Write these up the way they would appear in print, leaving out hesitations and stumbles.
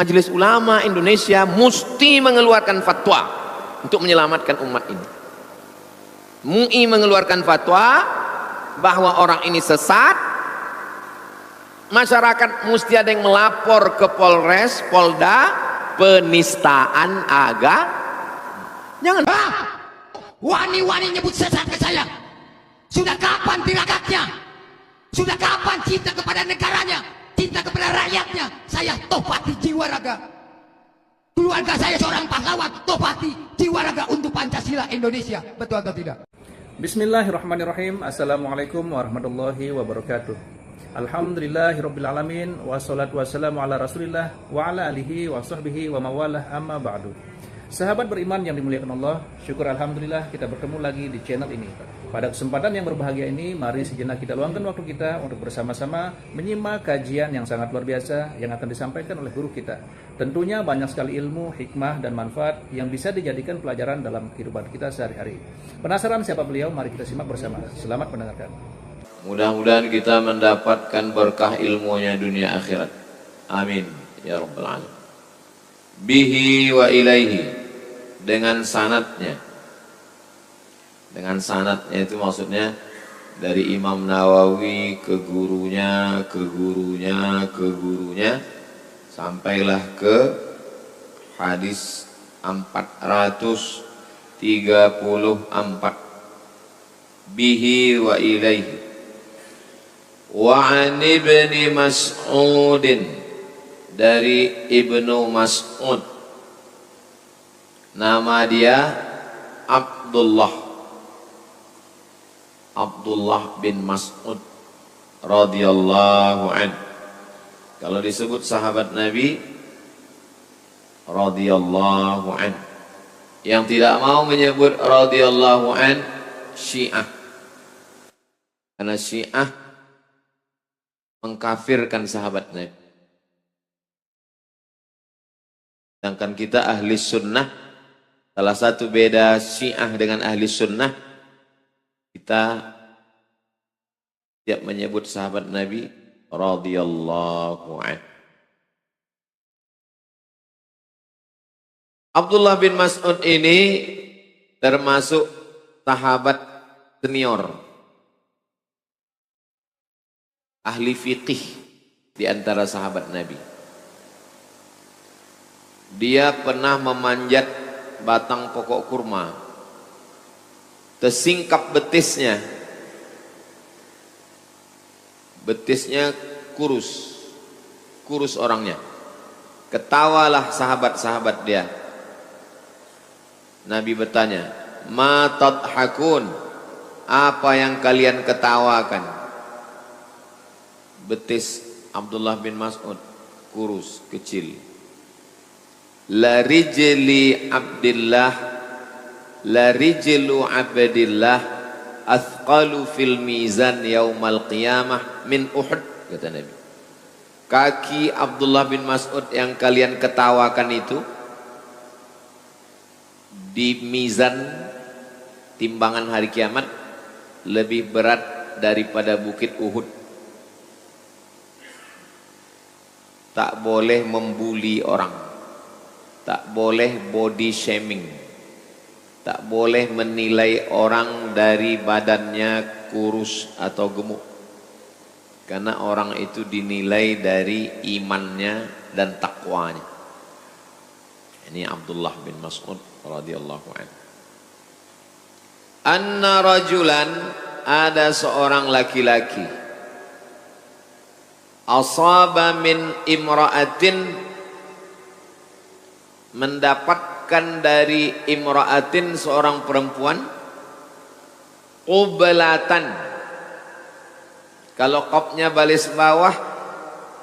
Majelis Ulama Indonesia mesti mengeluarkan fatwa untuk menyelamatkan umat ini. MUI mengeluarkan fatwa bahwa orang ini sesat. Masyarakat mesti ada yang melapor ke Polres, Polda, penistaan agama. Jangan wani-wani nyebut sesat ke saya. Sudah kapan tiragatnya? Sudah kapan cinta kepada negaranya, cinta kepada rakyatnya? Saya topati jiwa raga. Keluarga saya seorang pahlawan, topati jiwa raga untuk Pancasila Indonesia. Betul atau tidak? Bismillahirrahmanirrahim. Assalamualaikum warahmatullahi wabarakatuh. Alhamdulillahirrabbilalamin. Wassalatu wassalamu ala rasulillah wa ala alihi wa sahbihi wa mawalah, amma ba'du. Sahabat beriman yang dimuliakan Allah, syukur alhamdulillah kita bertemu lagi di channel ini. Pada kesempatan yang berbahagia ini, mari sejenak kita luangkan waktu kita untuk bersama-sama menyimak kajian yang sangat luar biasa yang akan disampaikan oleh guru kita. Tentunya banyak sekali ilmu, hikmah, dan manfaat yang bisa dijadikan pelajaran dalam kehidupan kita sehari-hari. Penasaran siapa beliau? Mari kita simak bersama. Selamat mendengarkan. Mudah-mudahan kita mendapatkan berkah ilmunya dunia akhirat. Amin ya rabbal alamin. Bihi wa ilaihi, dengan sanadnya. Dengan sanadnya itu maksudnya dari Imam Nawawi ke gurunya, ke gurunya, ke gurunya, sampailah ke hadis 434. Bihi wa ilaihi. Wa an ibni Mas'udin, dari Ibnu Mas'ud, nama dia Abdullah bin Mas'ud radhiyallahu an. Kalau disebut sahabat Nabi radhiyallahu an, yang tidak mau menyebut radhiyallahu an Syiah, karena Syiah mengkafirkan sahabat Nabi. Sedangkan kita ahli sunnah, salah satu beda Syiah dengan ahli sunnah, kita tiap menyebut sahabat Nabi radhiyallahu anhu. Abdullah bin Mas'ud ini termasuk sahabat senior, ahli fiqih di antara sahabat Nabi. Dia pernah memanjat batang pokok kurma, tersingkap betisnya kurus orangnya. Ketawalah sahabat-sahabat dia. Nabi bertanya, ma tadhakun, apa yang kalian ketawakan? Betis Abdullah bin Mas'ud kurus, kecil. La rijlu abdillah athqalu fil mizan yaumal qiyamah min Uhud, kata Nabi. Kaki Abdullah bin Mas'ud yang kalian ketawakan itu di mizan timbangan hari kiamat lebih berat daripada bukit Uhud. Tak boleh membuli orang, tak boleh body shaming, tak boleh menilai orang dari badannya kurus atau gemuk, karena orang itu dinilai dari imannya dan takwanya. Ini Abdullah bin Mas'ud radhiyallahu anhu. Anna rajulan, ada seorang laki-laki, asaba min imra'atin, mendapatkan dari imra'atin, seorang perempuan, qiblatan, kalau qafnya baris bawah,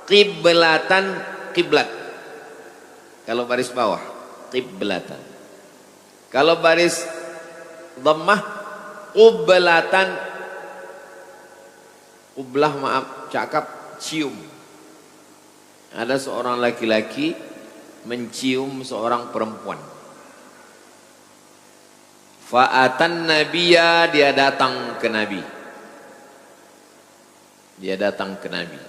qiblatan, kiblat. Kalau baris bawah, qiblatan. Kalau baris dhammah, qiblatan. Qiblah, maaf, cakap, cium. Ada seorang laki-laki mencium seorang perempuan. Fa'atan nabiyya, dia datang ke Nabi. Dia datang ke Nabi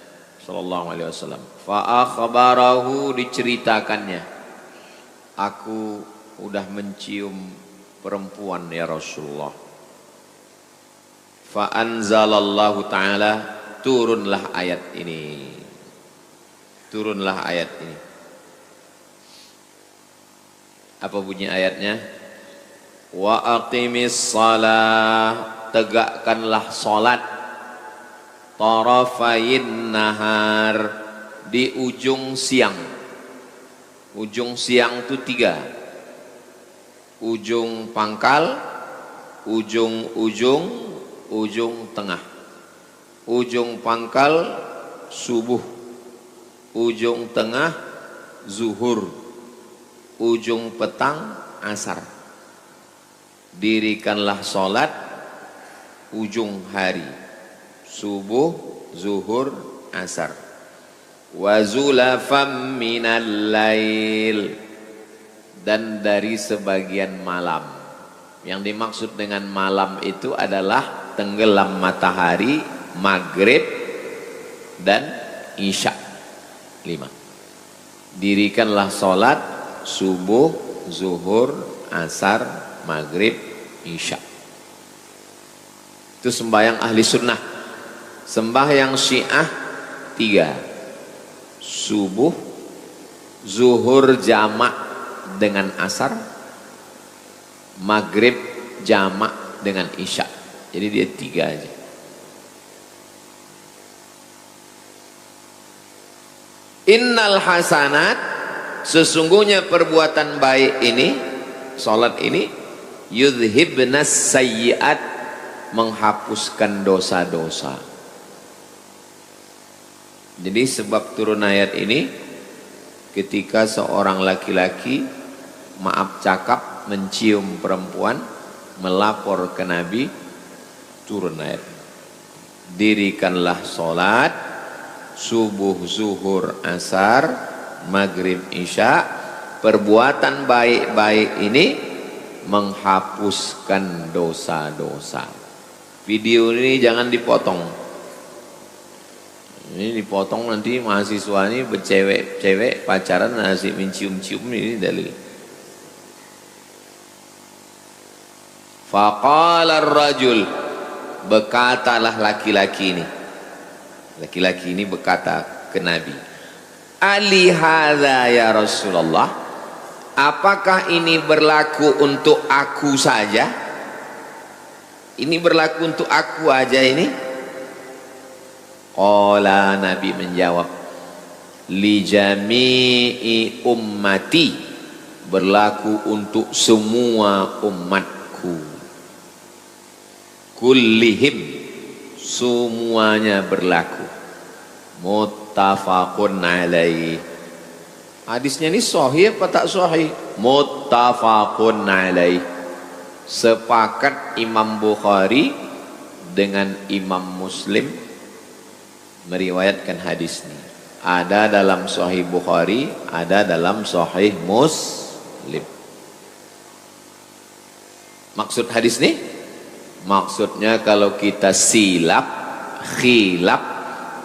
sallallahu alaihi wasallam. Fa akhbarahu, diceritakannya, aku udah mencium perempuan ya Rasulullah. Fa anzalallahu ta'ala, turunlah ayat ini. Turunlah ayat ini. Apa bunyi ayatnya? Wa aqimis salah, tegakkanlah salat, tarafayin nahar, di ujung siang. Ujung siang itu 3. Ujung pangkal, ujung tengah. Ujung pangkal subuh, ujung tengah zuhur, ujung petang asar. Dirikanlah sholat ujung hari, subuh, zuhur, asar. Wa zulafam minal lail, dan dari sebagian malam. Yang dimaksud dengan malam itu adalah tenggelam matahari, maghrib dan isya. 5. Dirikanlah sholat subuh, zuhur, asar, maghrib, isya. Itu sembahyang ahli sunnah. Sembahyang syiah 3. Subuh, zuhur jamak dengan asar, maghrib jamak dengan isya. Jadi dia 3 aja. Innal hasanat, sesungguhnya perbuatan baik ini, salat ini, yudhibnas sayyiat, menghapuskan dosa-dosa. Jadi sebab turun ayat ini, ketika seorang laki-laki maaf cakap mencium perempuan, melapor ke Nabi, turun ayat. Dirikanlah salat subuh, zuhur, asar, maghrib, isya. Perbuatan baik-baik ini menghapuskan dosa-dosa. Video ini jangan dipotong. Ini dipotong nanti mahasiswa ini bercewek-cewek pacaran asik mencium-cium, ini dalil. Faqala ar-rajul, berkatalah laki-laki ini. Laki-laki ini berkata ke Nabi, Ali hadza ya Rasulullah, apakah ini berlaku untuk aku saja? Ini berlaku untuk aku aja ini? Qala, Nabi menjawab, li jami'i ummati, berlaku untuk semua umatku. Kullihim, semuanya berlaku. Muttafaqun alaih. Hadisnya ini sahih apa tak sahih? Muttafaqun alaih. Sepakat Imam Bukhari dengan Imam Muslim meriwayatkan hadis ini. Ada dalam Sahih Bukhari, ada dalam Sahih Muslim. Maksud hadis ini? Maksudnya kalau kita silap, khilaf,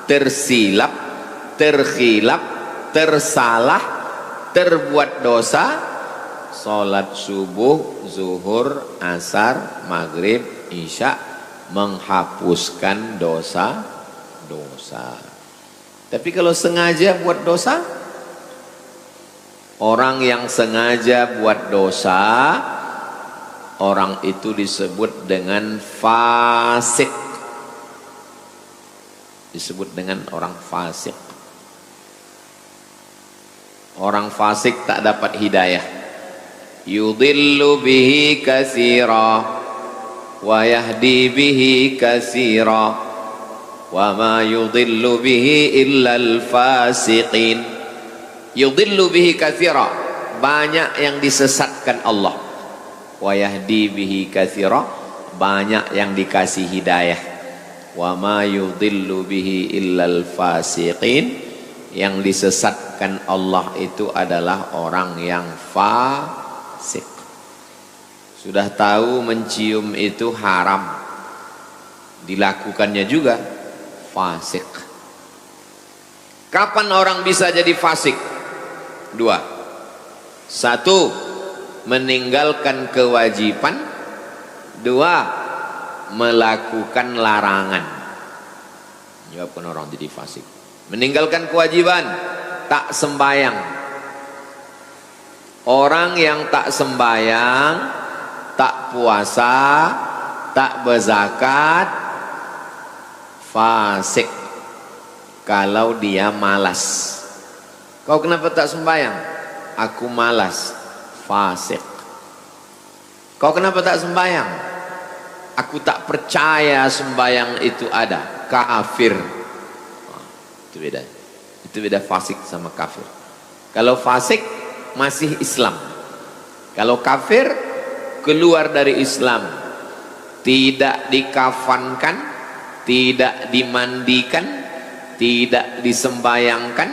tersilap, terkhilaf, tersalah, terbuat dosa, salat subuh, zuhur, asar, maghrib, isya, menghapuskan dosa-dosa. Tapi kalau sengaja buat dosa, orang yang sengaja buat dosa, orang itu disebut dengan fasik. Disebut dengan orang fasik. Orang fasik tak dapat hidayah. Yudhillu bihi katsira wa yahdi bihi katsira wa ma yudhillu bihi illa al-fasiqin. Yudhillu bihi katsira, banyak yang disesatkan Allah. Wa yahdi bihi katsira, banyak yang dikasih hidayah. Wa ma yudhillu bihi illal fasiqin, yang disesatkan Allah itu adalah orang yang fasik. Sudah tahu mencium itu haram, dilakukannya juga fasik. Kapan orang bisa jadi fasik? Dua. Satu, meninggalkan kewajiban. Dua, melakukan larangan. Menyebabkan orang jadi fasik. Meninggalkan kewajiban, tak sembayang. Orang yang tak sembayang, tak puasa, tak berzakat, fasik. Kalau dia malas. Kau kenapa tak sembayang? Aku malas. Fasik. Kau kenapa tak sembayang? Aku tak percaya sembayang itu ada. Kafir. Itu beda. Itu beda fasik sama kafir. Kalau fasik masih Islam. Kalau kafir keluar dari Islam, tidak dikafankan, tidak dimandikan, tidak disembayangkan,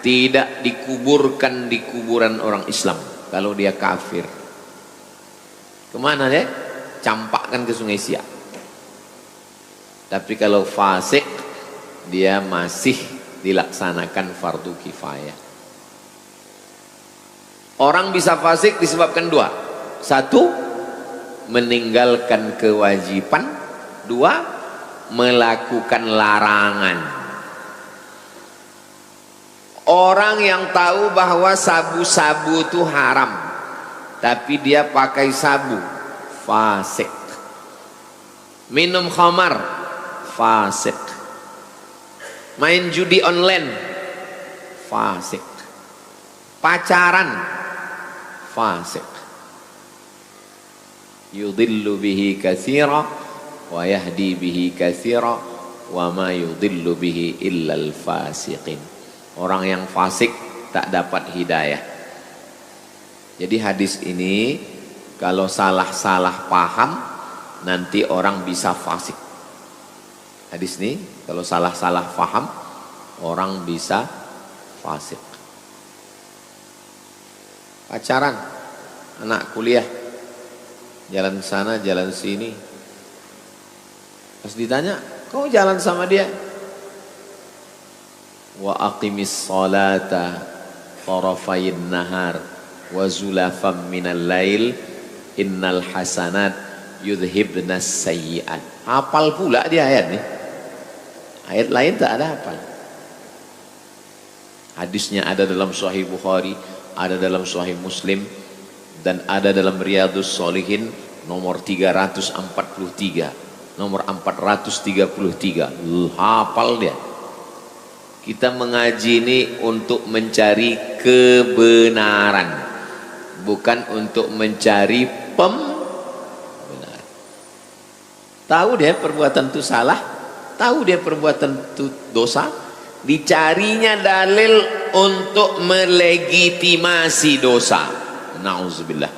tidak dikuburkan di kuburan orang Islam. Kalau dia kafir, kemana dia? Campakkan ke Sungai Siak. Tapi kalau fasik, dia masih dilaksanakan fardu kifayah. Orang bisa fasik disebabkan dua. Satu, meninggalkan kewajiban. Dua, melakukan larangan. Orang yang tahu bahwa sabu-sabu itu haram, tapi dia pakai sabu, fasik. Minum khamar, fasik. Main judi online, fasik. Pacaran, fasik. Yudillu bihi katsira wa yahdi bihi katsira wa ma yudillu bihi illal fasiqin. Orang yang fasik tak dapat hidayah. Jadi hadis ini kalau salah-salah paham nanti orang bisa fasik. Hadis ini kalau salah-salah paham orang bisa fasik. Pacaran, anak kuliah, jalan sana jalan sini, pas ditanya kau jalan sama dia, wa aqimis salata tarafayin nahar wa zulafam minal lail innal hasanat yudhibnas sayyi'at. Hafal pula dia ayat nih, ayat lain tak ada hafal. Hadisnya ada dalam Sahih Bukhari, ada dalam Sahih Muslim, dan ada dalam Riyadhus Shalihin nomor 343, nomor 433. Hafal dia. Kita mengaji ini untuk mencari kebenaran, bukan untuk mencari pembenaran. Tahu dia perbuatan itu salah, tahu dia perbuatan itu dosa, dicarinya dalil untuk melegitimasi dosa. Nauzubillah.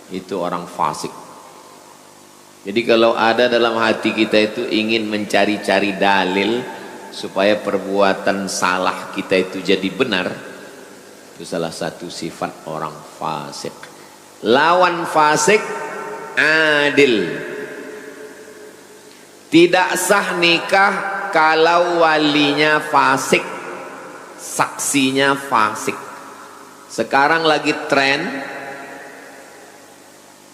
Itu orang fasik. Jadi kalau ada dalam hati kita itu ingin mencari-cari dalil supaya perbuatan salah kita itu jadi benar, itu salah satu sifat orang fasik. Lawan fasik adil. Tidak sah nikah kalau walinya fasik, saksinya fasik. Sekarang lagi tren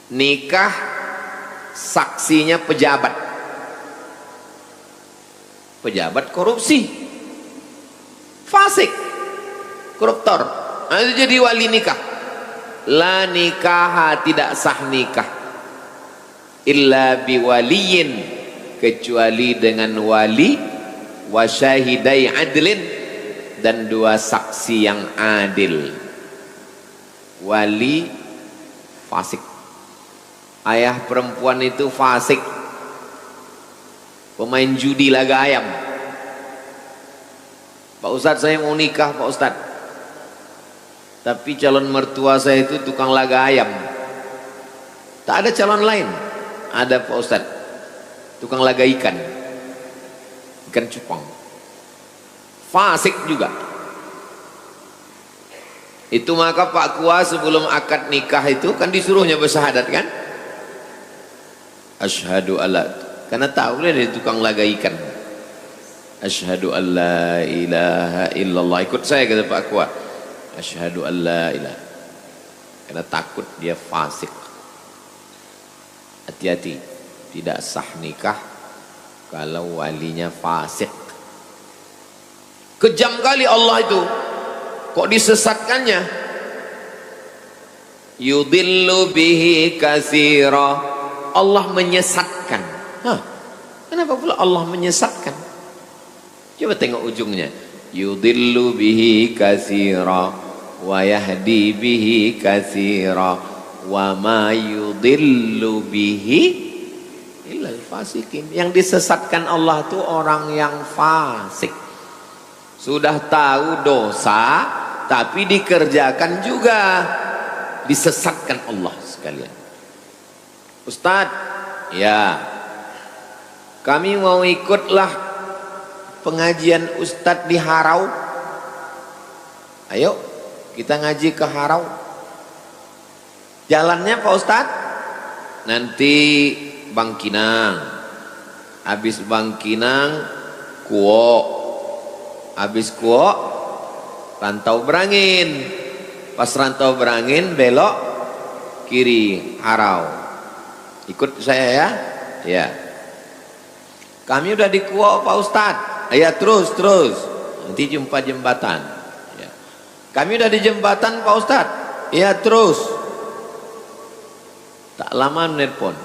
nikah saksinya pejabat, pejabat korupsi, fasik, koruptor. Nah, itu jadi wali nikah. La nikaha, tidak sah nikah illa biwaliyin, kecuali dengan wali, wa syahidai adlin, dan dua saksi yang adil. Wali fasik, ayah perempuan itu fasik, pemain judi laga ayam. Pak Ustadz, saya mau nikah Pak Ustadz, tapi calon mertua saya itu tukang laga ayam. Tak ada calon lain. Ada Pak Ustadz, tukang laga ikan, ikan cupang, fasik juga. Itu maka Pak Kua sebelum akad nikah itu kan disuruhnya bersyahadat kan, asyhadu alla, karena tahu dia tukang laga ikan. Asyhadu an la ilaha illallah. Ikut saya kata Pak Kuat. Asyhadu an la ilaha. Karena takut dia fasik. Hati-hati, tidak sah nikah kalau walinya fasik. Kejam kali Allah itu. Kok disesatkannya? Yudillu bihi katsira. Allah menyesatkan. Hah? Kenapa pula Allah menyesatkan? Coba tengok ujungnya. Yudillu bihi katsira wa yahdi bihi katsira wa ma yudillu bihi illal fasikin. Yang disesatkan Allah itu orang yang fasik. Sudah tahu dosa tapi dikerjakan juga. Disesatkan Allah sekalian. Ustadz, ya, kami mau ikutlah pengajian Ustadz di Harau. Ayo kita ngaji ke Harau. Jalannya Pak Ustadz? Nanti Bangkinang. Habis Bangkinang Kuo. Habis Kuo Rantau Berangin. Pas Rantau Berangin belok kiri Harau. Ikut saya ya. Ya. Kami udah di Kuo Pak Ustadz. Ya terus. Nanti jumpa jembatan. Ya. Kami udah di jembatan Pak Ustadz. Ya terus. Tak lama nelpon.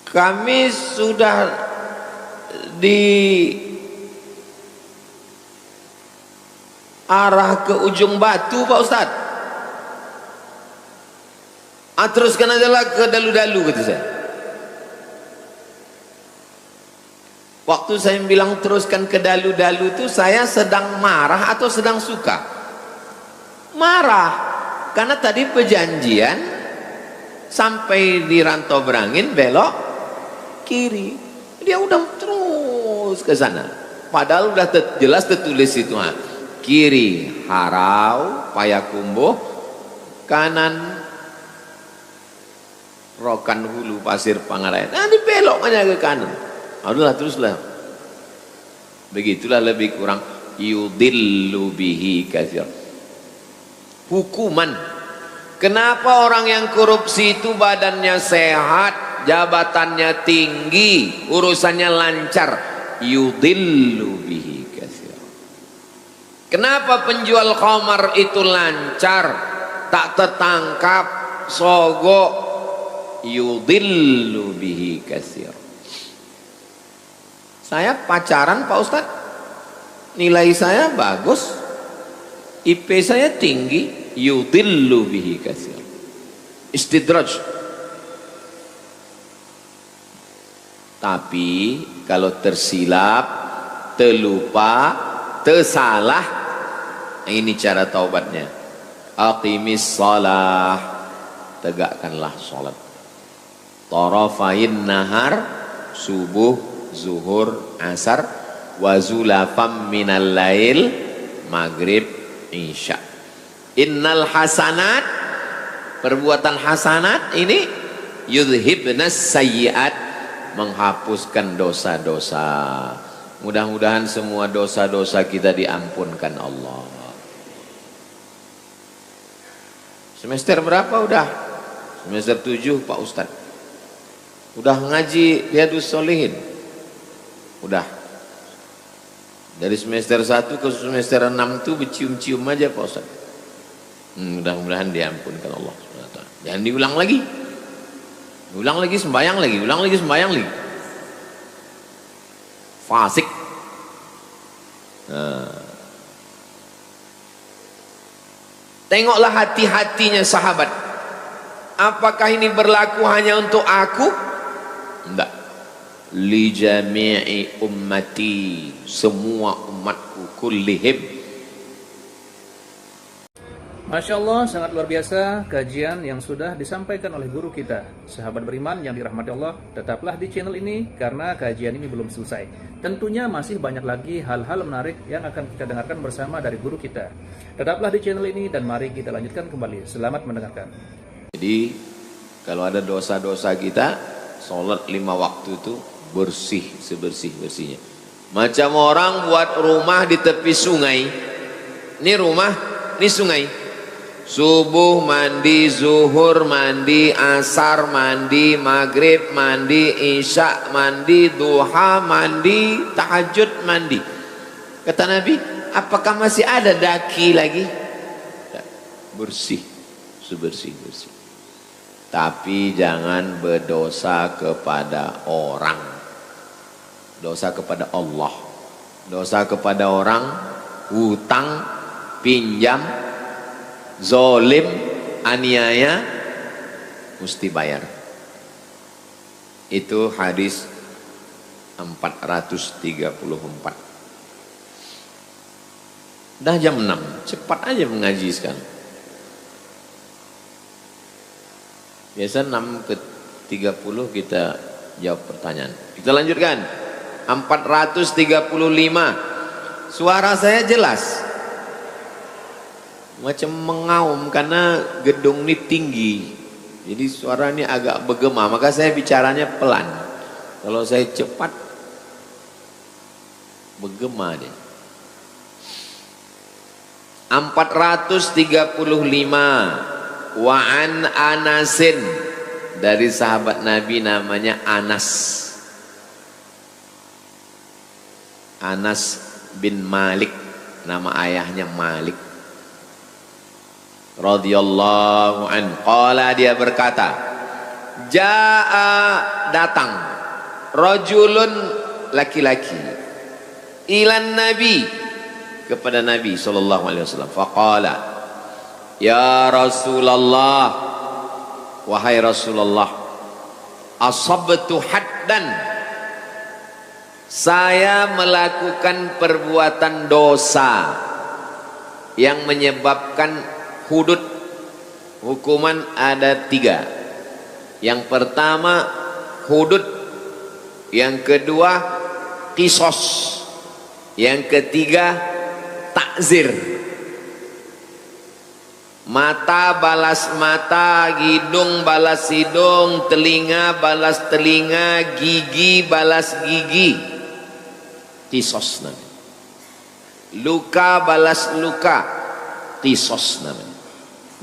Kami sudah di arah ke ujung batu Pak Ustadz. Teruskan aja lah ke dalu-dalu kata saya. Waktu saya bilang teruskan ke dalu-dalu itu saya sedang marah atau sedang suka? Marah. Karena tadi perjanjian sampai di Rantau Berangin belok kiri. Dia udah terus ke sana. Padahal udah jelas tertulis itu. Kiri Harau, Payakumbuh, kanan Rokan Hulu, Pasir Pangarayan. Nanti belok aja ke kanan. Adalah teruslah. Begitulah lebih kurang yudillu bihi katsir. Hukuman. Kenapa orang yang korupsi itu badannya sehat, jabatannya tinggi, urusannya lancar? Yudillu bihi katsir. Kenapa penjual khamar itu lancar, tak tertangkap, sogok? Yudillu bihi katsir. Saya pacaran Pak Ustadz, nilai saya bagus, IP saya tinggi, yudillu bihi katsir. Istidraj. Tapi kalau tersilap, terlupa, tersalah, ini cara taubatnya. Aqimis shalah, tegakkanlah salat. Tarafain nahar, subuh, zuhur, asar, wa zulafam minal lail, maghrib, isya. Innal hasanat, perbuatan hasanat ini yudhibnas sayyiat, menghapuskan dosa-dosa. Mudah-mudahan semua dosa-dosa kita diampunkan Allah. Semester berapa udah? Semester 7 Pak Ustadz. Udah ngaji Riyadhus Shalihin? Udah. Dari semester 1 ke semester 6 itu bercium-cium aja Pak Ustadz. Mudah-mudahan diampunkan Allah SWT. Jangan diulang lagi. Ulang lagi sembahyang lagi, ulang lagi sembahyang lagi. Fasik. Tengoklah hati-hatinya sahabat. Apakah ini berlaku hanya untuk aku? Enggak. Li jami'i ummati, semua umatku kullihim. Masya Allah, sangat luar biasa kajian yang sudah disampaikan oleh guru kita. Sahabat beriman yang dirahmati Allah, tetaplah di channel ini karena kajian ini belum selesai. Tentunya masih banyak lagi hal-hal menarik yang akan kita dengarkan bersama dari guru kita. Tetaplah di channel ini dan mari kita lanjutkan kembali. Selamat mendengarkan. Jadi kalau ada dosa-dosa kita, sholat 5 waktu itu bersih sebersih-bersihnya. Macam orang buat rumah di tepi sungai. Ini rumah, ini sungai. Subuh mandi, zuhur mandi, asar mandi, maghrib mandi, isya mandi, duha mandi, tahajud mandi. Kata Nabi, apakah masih ada daki lagi? Bersih, sebersih-bersih. Tapi jangan berdosa kepada orang. Dosa kepada Allah. Dosa kepada orang, hutang, pinjam, zolim, aniaya, mesti bayar. Itu hadis 434. Dah jam 6, cepat aja mengaji sekarang. Biasa 6 ke 30 kita jawab pertanyaan. Kita lanjutkan. 435. Suara saya jelas. Macam mengaum karena gedung ini tinggi. Jadi suara ini agak bergema, maka saya bicaranya pelan. Kalau saya cepat bergema dia. 435. Wa an Anasin, dari sahabat Nabi namanya Anas. Anas bin Malik, nama ayahnya Malik radhiyallahu an. Qala, dia berkata, jaa, datang, rajulun, laki-laki, ilan Nabi, kepada Nabi sallallahu alaihi wasallam. Faqala, ya Rasulullah, wahai Rasulullah, asabtu haddan, saya melakukan perbuatan dosa yang menyebabkan hudud. Hukuman ada 3. Yang pertama hudud, yang kedua qisas, yang ketiga takzir. Mata balas mata, hidung balas hidung, telinga balas telinga, gigi balas gigi. Qisas namanya. Luka balas luka, qisas namanya.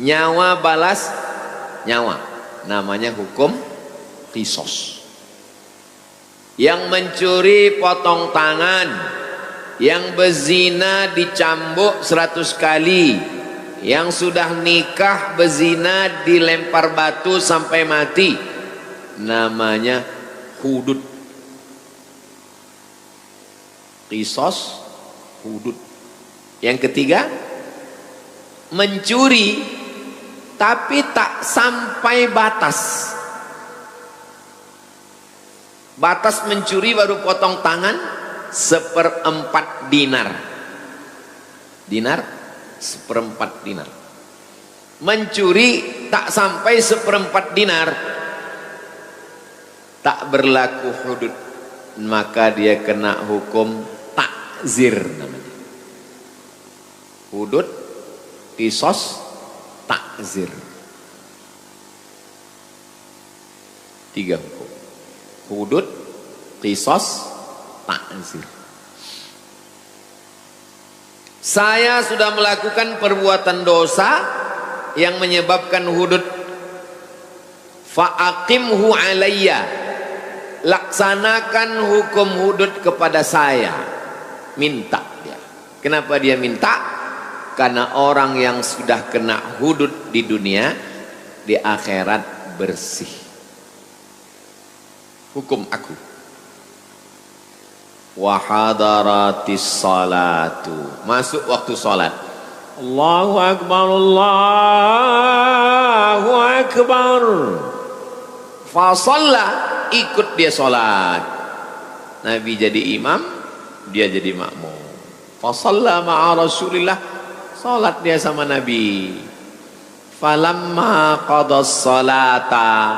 Nyawa balas nyawa, namanya hukum qisas. Yang mencuri potong tangan, yang berzina dicambuk 100 kali, yang sudah nikah berzina dilempar batu sampai mati, namanya hudud. Qisas, hudud. Yang ketiga mencuri tapi tak sampai batas. Batas mencuri baru potong tangan 1/4 dinar. Dinar 1/4 dinar. Mencuri tak sampai 1/4 dinar, tak berlaku hudud, maka dia kena hukum takzir namanya. Hudud, qisas, takzir. 3 hukum. Hudud, qisas, takzir. Saya sudah melakukan perbuatan dosa yang menyebabkan hudud. Fa'aqimhu alayya, laksanakan hukum hudud kepada saya. Minta dia. Kenapa dia minta? Karena orang yang sudah kena hudud di dunia, di akhirat bersih. Hukum aku. Wa hadaratis salatu, masuk waktu salat. Allahu akbar, Allahu akbar. Fa shalla, ikut dia salat. Nabi jadi imam, dia jadi makmum. Fa shalla ma'a Rasulillah, salat dia sama Nabi. Falamma qadas salata,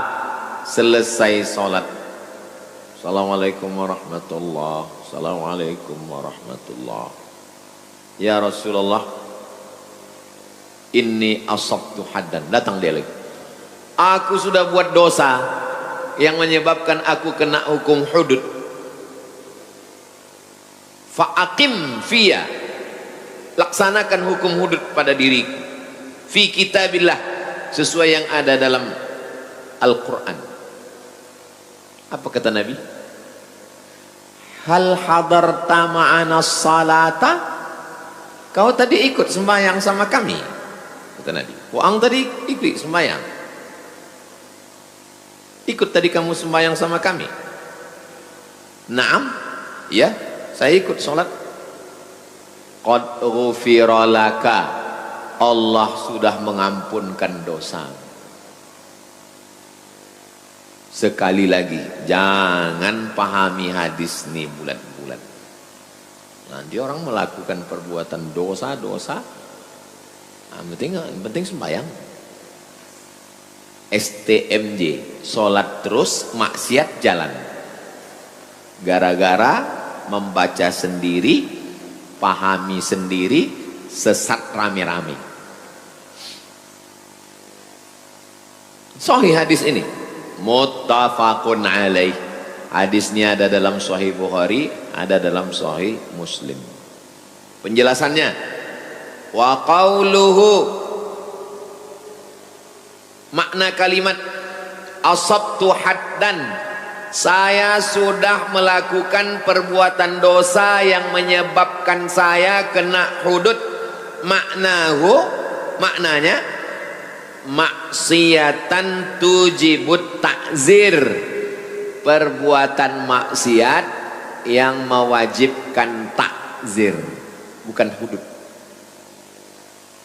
selesai salat. Assalamualaikum warahmatullahi, assalamualaikum warahmatullahi. Ya Rasulullah, inni asabtu haddan. Datang dia lagi. Aku sudah buat dosa yang menyebabkan aku kena hukum hudud. aqim fiya, laksanakan hukum hudud pada diriku, fi kitabillah, sesuai yang ada dalam Al-Quran. Apa kata Nabi? Hal hadarta ma'ana salata, kau tadi ikut sembahyang sama kami, kata Nabi. Ang tadi ikut sembahyang, ikut tadi kamu sembahyang sama kami? Naam, ya, saya ikut sholat. Qad ghufira laka, Allah sudah mengampunkan dosa. Sekali lagi, jangan pahami hadis ini bulat-bulat. Nanti orang melakukan perbuatan dosa-dosa, penting sembahyang. STMJ, sholat terus, maksiat jalan. Gara-gara membaca sendiri, pahami sendiri, sesat rame-rame. Sahih hadis ini, muttafaqun alaih. Hadisnya ada dalam Sahih Bukhari, ada dalam Sahih Muslim. Penjelasannya, wa qauluhu, makna kalimat asabtu haddan, saya sudah melakukan perbuatan dosa yang menyebabkan saya kena hudud. Maknanya maksiatan tujibut takzir, perbuatan maksiat yang mewajibkan takzir, bukan hudud.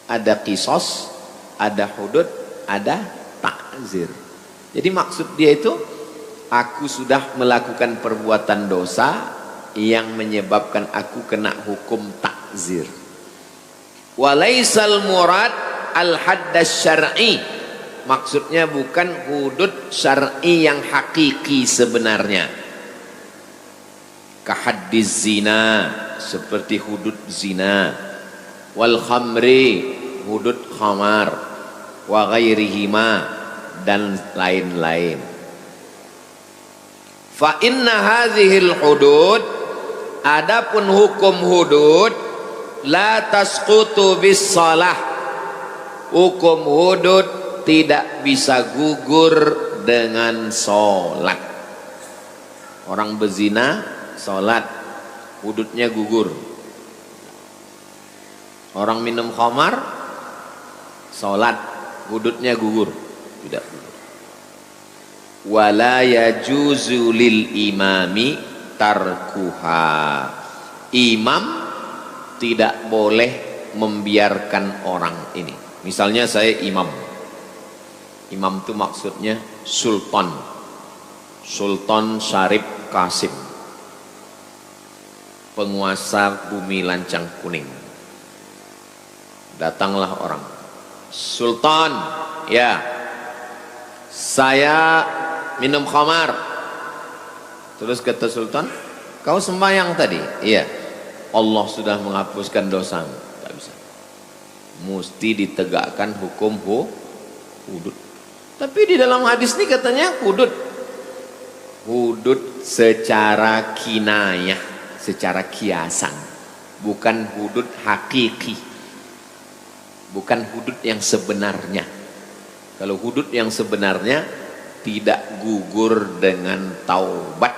Ada kisos, ada hudud, ada takzir. Jadi maksud dia itu, aku sudah melakukan perbuatan dosa yang menyebabkan aku kena hukum takzir. Walaisal murad al-haddas syar'i, maksudnya bukan hudud syar'i yang hakiki sebenarnya. Kahaddiz zina, seperti hudud zina. Wal khamri, hudud khamar. Wa ghairihima, dan lain-lain. Fa inna hadhil hudud, adapun hukum hudud, la tasqutu bis salah, hukum hudud tidak bisa gugur dengan sholat. Orang berzina sholat, hududnya gugur. Orang minum khamar sholat, hududnya gugur, tidak gugur. Wala yajuzu lil imami tarkuha, imam tidak boleh membiarkan orang ini. Misalnya saya imam itu maksudnya sultan Syarif Qasim, penguasa bumi lancang kuning. Datanglah orang, sultan, ya, saya minum khamar. Terus kata sultan, kau sembahyang tadi? Iya. Allah sudah menghapuskan dosamu. Tak bisa. Mesti ditegakkan hukum hudud. Tapi di dalam hadis ini katanya hudud secara kinayah, secara kiasan, bukan hudud hakiki, bukan hudud yang sebenarnya. Kalau hudud yang sebenarnya tidak gugur dengan taubat,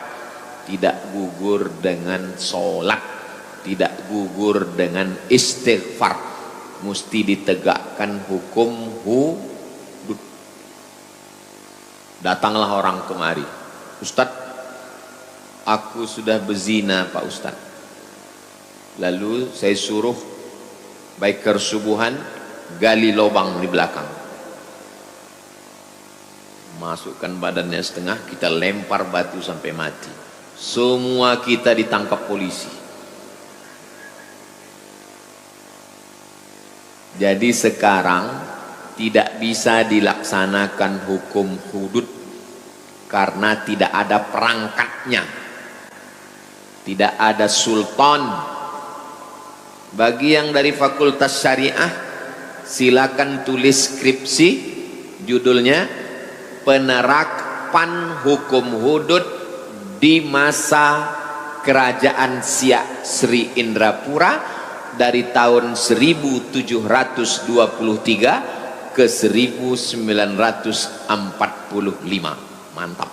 tidak gugur dengan sholat, tidak gugur dengan istighfar, mesti ditegakkan hukum hudud. Datanglah orang kemari, Ustadz, aku sudah berzina Pak Ustadz. Lalu saya suruh biker subuhan gali lubang di belakang, masukkan badannya setengah, kita lempar batu sampai mati. Semua kita ditangkap polisi. Jadi sekarang tidak bisa dilaksanakan hukum hudud karena tidak ada perangkatnya, tidak ada sultan. Bagi yang dari Fakultas Syariah, silakan tulis skripsi, judulnya penerapan hukum hudud di masa Kerajaan Siak Sri Indrapura dari tahun 1723 ke 1945. Mantap.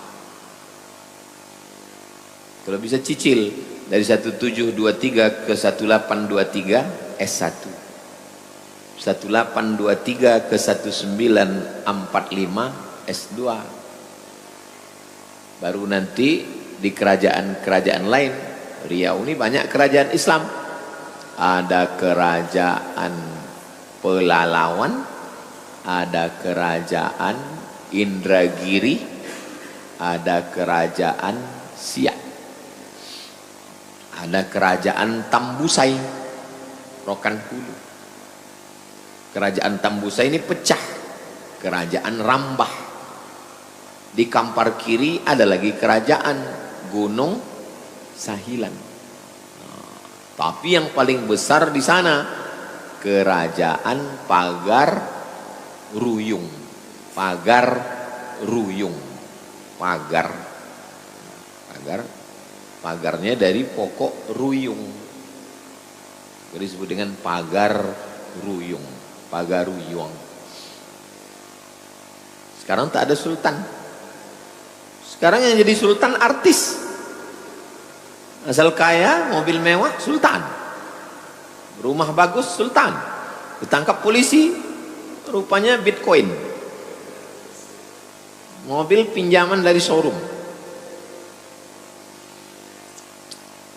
Kalau bisa cicil dari 1723 ke 1823 S1, 1823 ke 1945 S2, baru nanti di kerajaan-kerajaan lain. Riau ini banyak kerajaan Islam, ada kerajaan Pelalawan, ada kerajaan Indragiri, ada kerajaan Siak, ada kerajaan Tambusai, Rokan Hulu. Kerajaan Tambusai ini pecah, kerajaan Rambah. Di Kampar kiri ada lagi kerajaan Gunung Sahilan. Tapi yang paling besar di sana kerajaan Pagar Ruyung. Pagar Ruyung. Pagarnya dari pokok ruyung, jadi disebut dengan Pagar Ruyung. Pagaruyung. Sekarang tak ada sultan. Sekarang yang jadi sultan artis, asal kaya, mobil mewah, sultan, rumah bagus, sultan, ditangkap polisi, rupanya Bitcoin, mobil pinjaman dari showroom.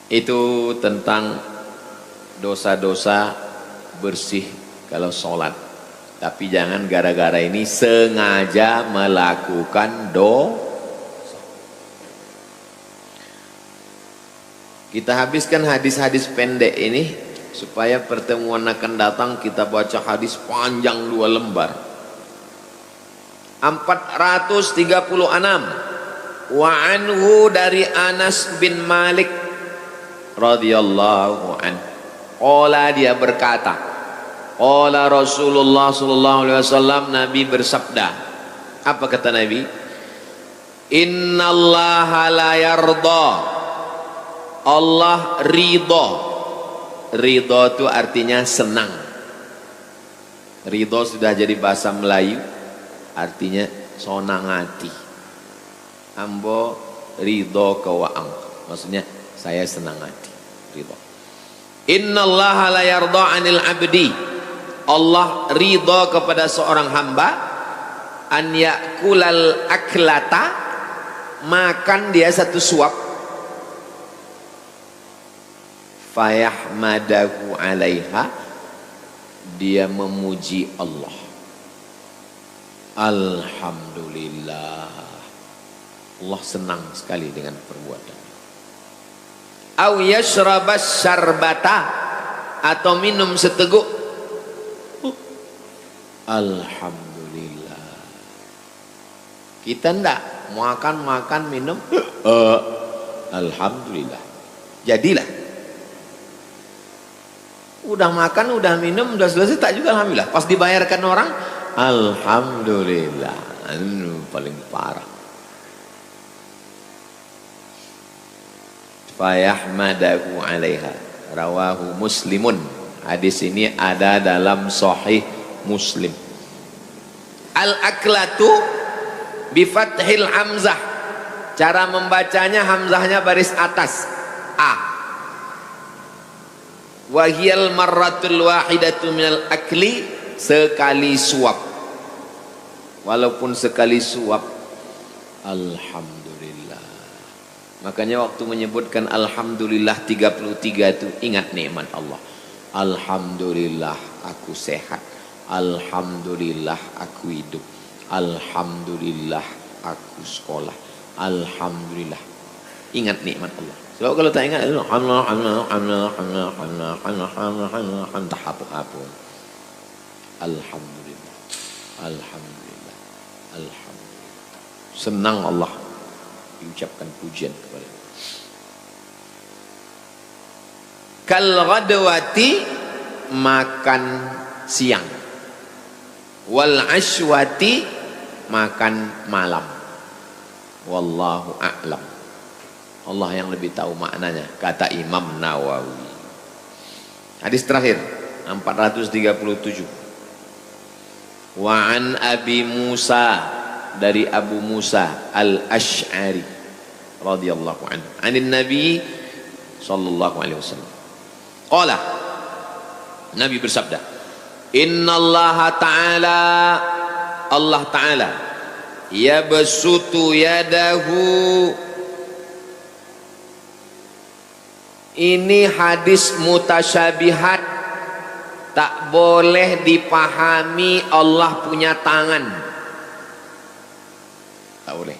Itu tentang dosa-dosa bersih kalau sholat. Tapi jangan gara-gara ini sengaja melakukan dosa. Kita habiskan hadis-hadis pendek ini supaya pertemuan akan datang kita baca hadis panjang 2 lembar. 436. Wa anhu, dari Anas bin Malik radhiyallahu anhu, qala, dia berkata, qala Rasulullah sallallahu alaihi wasallam, Nabi bersabda. Apa kata Nabi? Innallaha la yarda, Allah ridho. Ridho itu artinya senang. Ridho sudah jadi bahasa Melayu, artinya sonang hati. Ambo ridho kewaang, maksudnya saya senang hati. Ridho. Innallaha la yarda 'anil 'abdi, Allah ridho kepada seorang hamba, an yakulal aklata, makan dia satu suap, fayahmadahu 'alaiha, dia memuji Allah. Alhamdulillah, Allah senang sekali dengan perbuatan. Au yashrabas syarbata, atau minum seteguk, alhamdulillah. Kita ndak makan minum, alhamdulillah. Jadilah, udah makan, udah minum, udah selesai tak juga alhamdulillah. Pas dibayarkan orang, alhamdulillah. Paling parah. Fayahmadahu 'alaiha, rawahu Muslimun. Hadis ini ada dalam Sahih Muslim. Al-aklatu bifathil hamzah, cara membacanya hamzahnya baris atas, a. Wahiyal marratul wahidatu minal akli, sekali suap. Walaupun sekali suap, alhamdulillah. Makanya waktu menyebutkan alhamdulillah 33 itu ingat nikmat Allah. Alhamdulillah aku sehat, alhamdulillah aku hidup, alhamdulillah aku sekolah, alhamdulillah. Ingat nikmat Allah. Sebab kalau tak ingat, alhamdulillah, alhamdulillah, alhamdulillah. Senang Allah diucapkan pujian kepada Allah. Kal ghadwati, makan siang, wal ashwati, makan malam. Wallahu a'lam. Allah yang lebih tahu maknanya, kata Imam Nawawi. Hadis terakhir 437. Wa an Abi Musa, dari Abu Musa Al-Asy'ari radhiyallahu anhu, anin Nabi sallallahu alaihi wasallam. Qala, Nabi bersabda, innallaha ta'ala, Allah ta'ala yabsutu yadahu. Ini hadis mutasyabihat, tak boleh dipahami Allah punya tangan, tak boleh,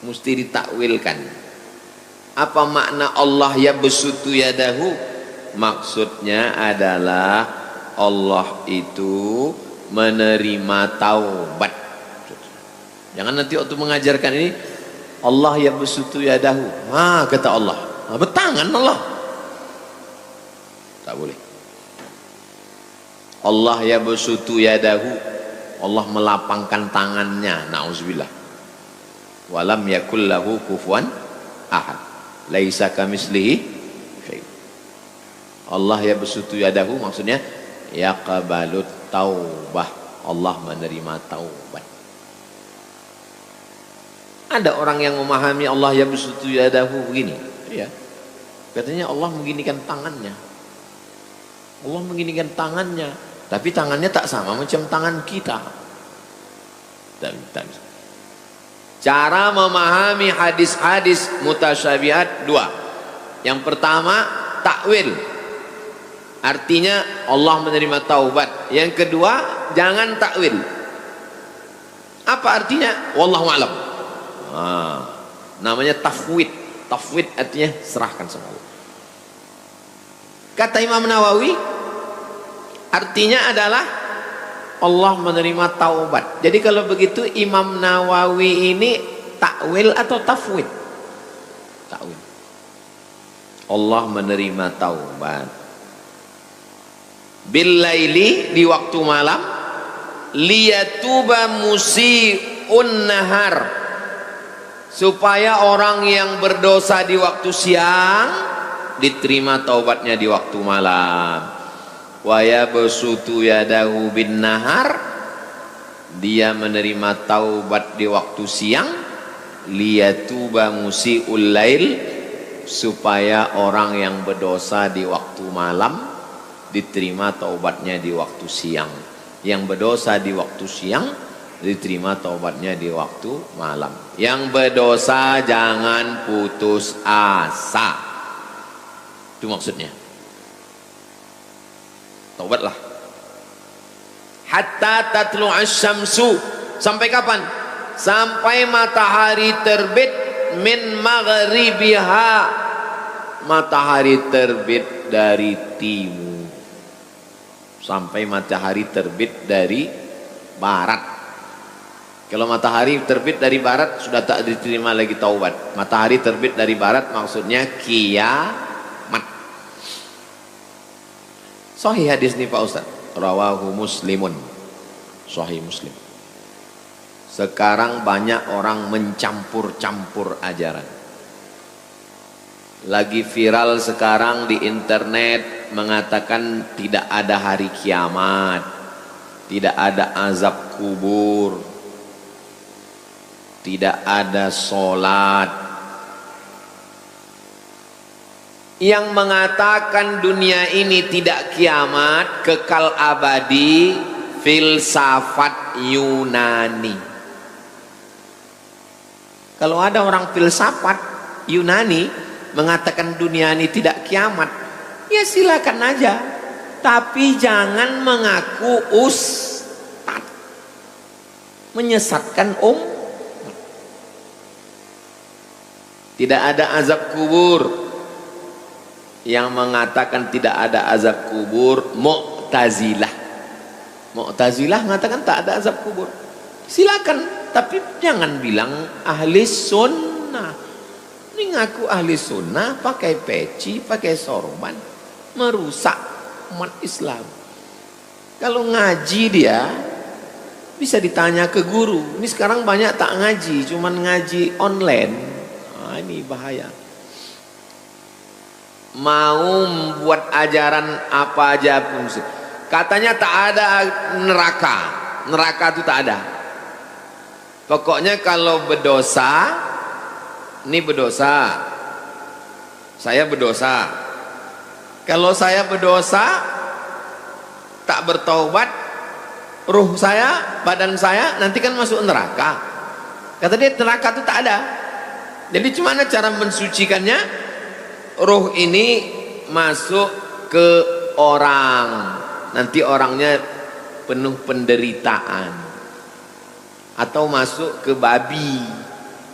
mesti ditakwilkan. Apa makna Allah yabsutu yadahu? Maksudnya adalah Allah itu menerima taubat. Jangan nanti waktu mengajarkan ini Allah yabsutu yadahu, kata Allah, bertangan Allah, tak boleh. Allah yabsutu yadahu, Allah melapangkan tangannya, na'udzubillah. Walam yakul lahu kufuwan ahad, laisa kamislihi syai'. Allah yabsutu yadahu maksudnya yaqbalut taubah, Allah menerima taubat. Ada orang yang memahami Allah yabsutu yadahu begini, ya, katanya Allah mengginikan tangannya, Allah mengginikan tangannya, tapi tangannya tak sama macam tangan kita. Cara memahami hadis-hadis mutasyabihat dua. Yang pertama, takwil, artinya Allah menerima taubat. Yang kedua, jangan takwil. Apa artinya? Wallahu a'lam. Namanya tafwid. Tafwid artinya serahkan sama Allah. Kata Imam Nawawi, artinya adalah Allah menerima taubat. Jadi kalau begitu Imam Nawawi ini takwil atau tafwid? Takwil. Allah menerima taubat. Bil laili, di waktu malam, liyatuba musi'un nahar, supaya orang yang berdosa di waktu siang diterima taubatnya di waktu malam. Wa yabsutu yadahu bin nahar, dia menerima taubat di waktu siang, liyatuba musi'ul lail, supaya orang yang berdosa di waktu malam diterima taubatnya di waktu siang. Yang berdosa di waktu siang diterima taubatnya di waktu malam. Yang berdosa jangan putus asa, itu maksudnya. Taubatlah. Hatta tatlu'asy syamsu, sampai kapan? Sampai matahari terbit, min maghribiha, matahari terbit dari timur, sampai matahari terbit dari barat. Kalau matahari terbit dari barat sudah tak diterima lagi taubat. Matahari terbit dari barat maksudnya kiamat. Sahih hadis nih Pak Ustaz, rawahu Muslimun, sahih Muslim. Sekarang banyak orang mencampur-campur ajaran. Lagi viral sekarang di internet mengatakan tidak ada hari kiamat, tidak ada azab kubur, tidak ada sholat. Yang mengatakan dunia ini tidak kiamat, kekal abadi, filsafat Yunani. Kalau ada orang filsafat Yunani mengatakan dunia ini tidak kiamat, ya silakan aja, tapi jangan mengaku ustad, menyesatkan Tidak ada azab kubur. Yang mengatakan tidak ada azab kubur Mu'tazilah. Mu'tazilah mengatakan tak ada azab kubur. Silakan, tapi jangan bilang ahli sunnah. Ini ngaku ahli sunnah pakai peci, pakai sorban, merusak umat Islam. Kalau ngaji dia bisa ditanya ke guru. Ini sekarang banyak tak ngaji, cuman ngaji online. ini bahaya. Mau buat ajaran apa aja pun, katanya tak ada neraka. Neraka itu tak ada. Pokoknya kalau berdosa, ini berdosa, saya berdosa. Kalau saya berdosa, tak bertaubat, ruh saya, badan saya nanti kan masuk neraka. Kata dia neraka itu tak ada. Jadi gimana cara mensucikannya? Ruh ini masuk ke orang, nanti orangnya penuh penderitaan, atau masuk ke babi,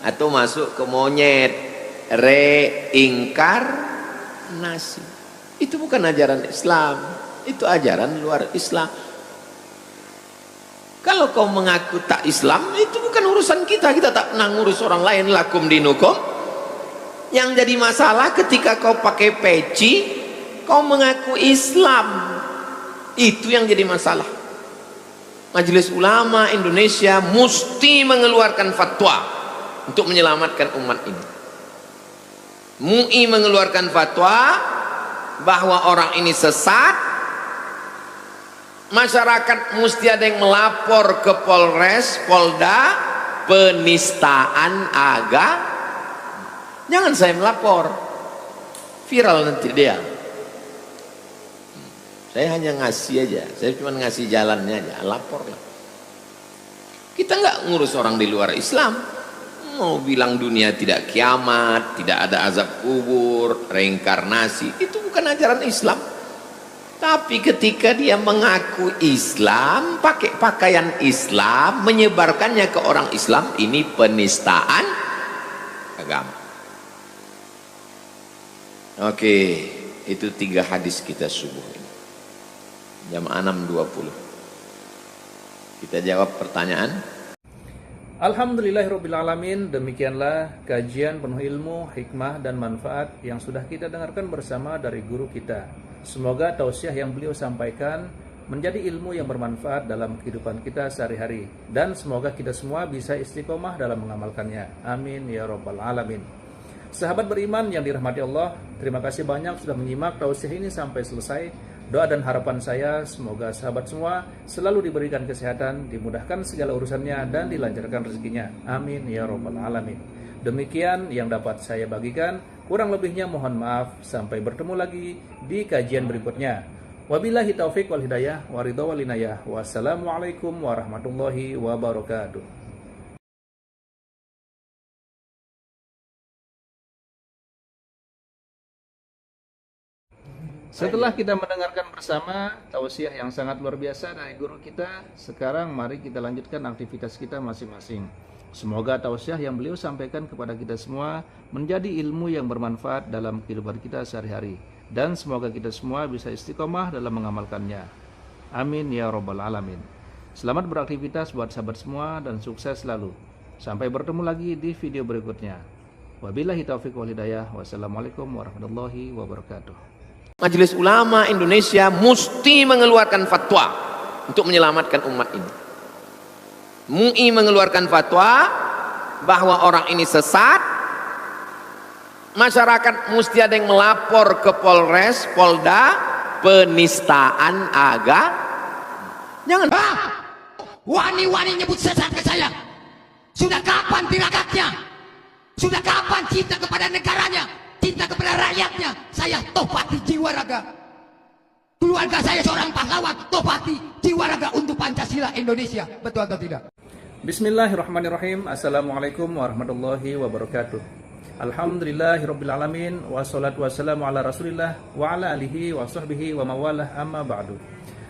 atau masuk ke monyet, reinkarnasi. Itu bukan ajaran Islam, itu ajaran luar Islam. Kalau kau mengaku tak Islam, itu bukan urusan kita. Kita tak pernah ngurus orang lain. Lakum dinukum. Yang jadi masalah ketika kau pakai peci, kau mengaku Islam. Itu yang jadi masalah. Majelis Ulama Indonesia mesti mengeluarkan fatwa untuk menyelamatkan umat ini. MUI mengeluarkan fatwa bahwa orang ini sesat. Masyarakat mesti ada yang melapor ke Polres, Polda, penistaan agama. Jangan saya melapor, viral nanti dia. Saya hanya ngasih aja, saya cuma ngasih jalannya aja, lapor lah. Kita nggak ngurus orang di luar Islam. Mau bilang dunia tidak kiamat, tidak ada azab kubur, reinkarnasi, itu bukan ajaran Islam. Tapi ketika dia mengaku Islam, pakai pakaian Islam, menyebarkannya ke orang Islam, ini penistaan agama. Oke, itu 3 hadis kita subuh ini. Jam 6.20. Kita jawab pertanyaan. Alhamdulillahirrabbilalamin. Demikianlah kajian penuh ilmu, hikmah dan manfaat yang sudah kita dengarkan bersama dari guru kita. Semoga tausiah yang beliau sampaikan menjadi ilmu yang bermanfaat dalam kehidupan kita sehari-hari, dan semoga kita semua bisa istiqomah dalam mengamalkannya. Amin ya rabbal alamin. Sahabat beriman yang dirahmati Allah, terima kasih banyak sudah menyimak tausiah ini sampai selesai. Doa dan harapan saya semoga sahabat semua selalu diberikan kesehatan, dimudahkan segala urusannya, dan dilancarkan rezekinya. Amin ya rabbal alamin. Demikian yang dapat saya bagikan, kurang lebihnya mohon maaf. Sampai bertemu lagi di kajian berikutnya. Wabillahi taufiq wal hidayah, waridha wal inayah. Wassalamualaikum warahmatullahi wabarakatuh. Setelah kita mendengarkan bersama tausiah yang sangat luar biasa dari guru kita, sekarang mari kita lanjutkan aktivitas kita masing-masing. Semoga tausiah yang beliau sampaikan kepada kita semua menjadi ilmu yang bermanfaat dalam kehidupan kita sehari-hari, dan semoga kita semua bisa istiqomah dalam mengamalkannya. Amin ya rabbal alamin. Selamat beraktivitas buat sahabat semua dan sukses selalu. Sampai bertemu lagi di video berikutnya. Wabillahi taufiq wal hidayah. Wassalamualaikum warahmatullahi wabarakatuh. Majelis Ulama Indonesia mesti mengeluarkan fatwa untuk menyelamatkan umat ini. MUI mengeluarkan fatwa bahwa orang ini sesat. Masyarakat mesti ada yang melapor ke Polres, Polda, penistaan agama. Jangan wani-wani nyebut sesat ke saya. Sudah kapan tirakatnya? Sudah kapan cinta kepada negaranya, cinta kepada rakyatnya? Saya topati jiwa raga. Keluarga saya seorang pahlawan, topati jiwa raga untuk Pancasila Indonesia. Betul atau tidak? Bismillahirrahmanirrahim. Assalamualaikum warahmatullahi wabarakatuh. Alhamdulillahirrabbilalamin. Wassalatu wassalamu ala rasulillah wa ala alihi wa sahbihi wa mawalah, amma ba'du.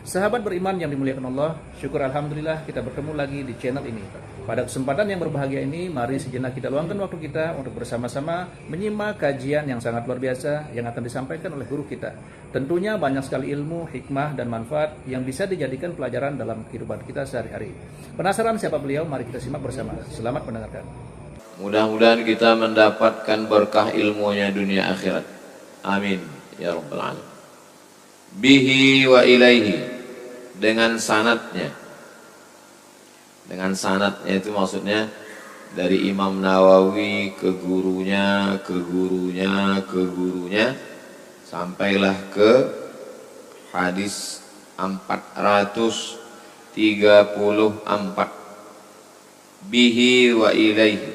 Sahabat beriman yang dimuliakan Allah, syukur alhamdulillah kita bertemu lagi di channel ini. Pada kesempatan yang berbahagia ini, mari sejenak kita luangkan waktu kita untuk bersama-sama menyimak kajian yang sangat luar biasa yang akan disampaikan oleh guru kita. Tentunya banyak sekali ilmu, hikmah, dan manfaat yang bisa dijadikan pelajaran dalam kehidupan kita sehari-hari. Penasaran siapa beliau? Mari kita simak bersama. Selamat mendengarkan. Mudah-mudahan kita mendapatkan berkah ilmunya dunia akhirat. Amin ya rabbal alamin. Bihi wa ilaihi, dengan sanadnya. Dengan sanadnya itu maksudnya dari Imam Nawawi ke gurunya, ke gurunya, ke gurunya, sampailah ke hadis 434 bihi wa ilaihi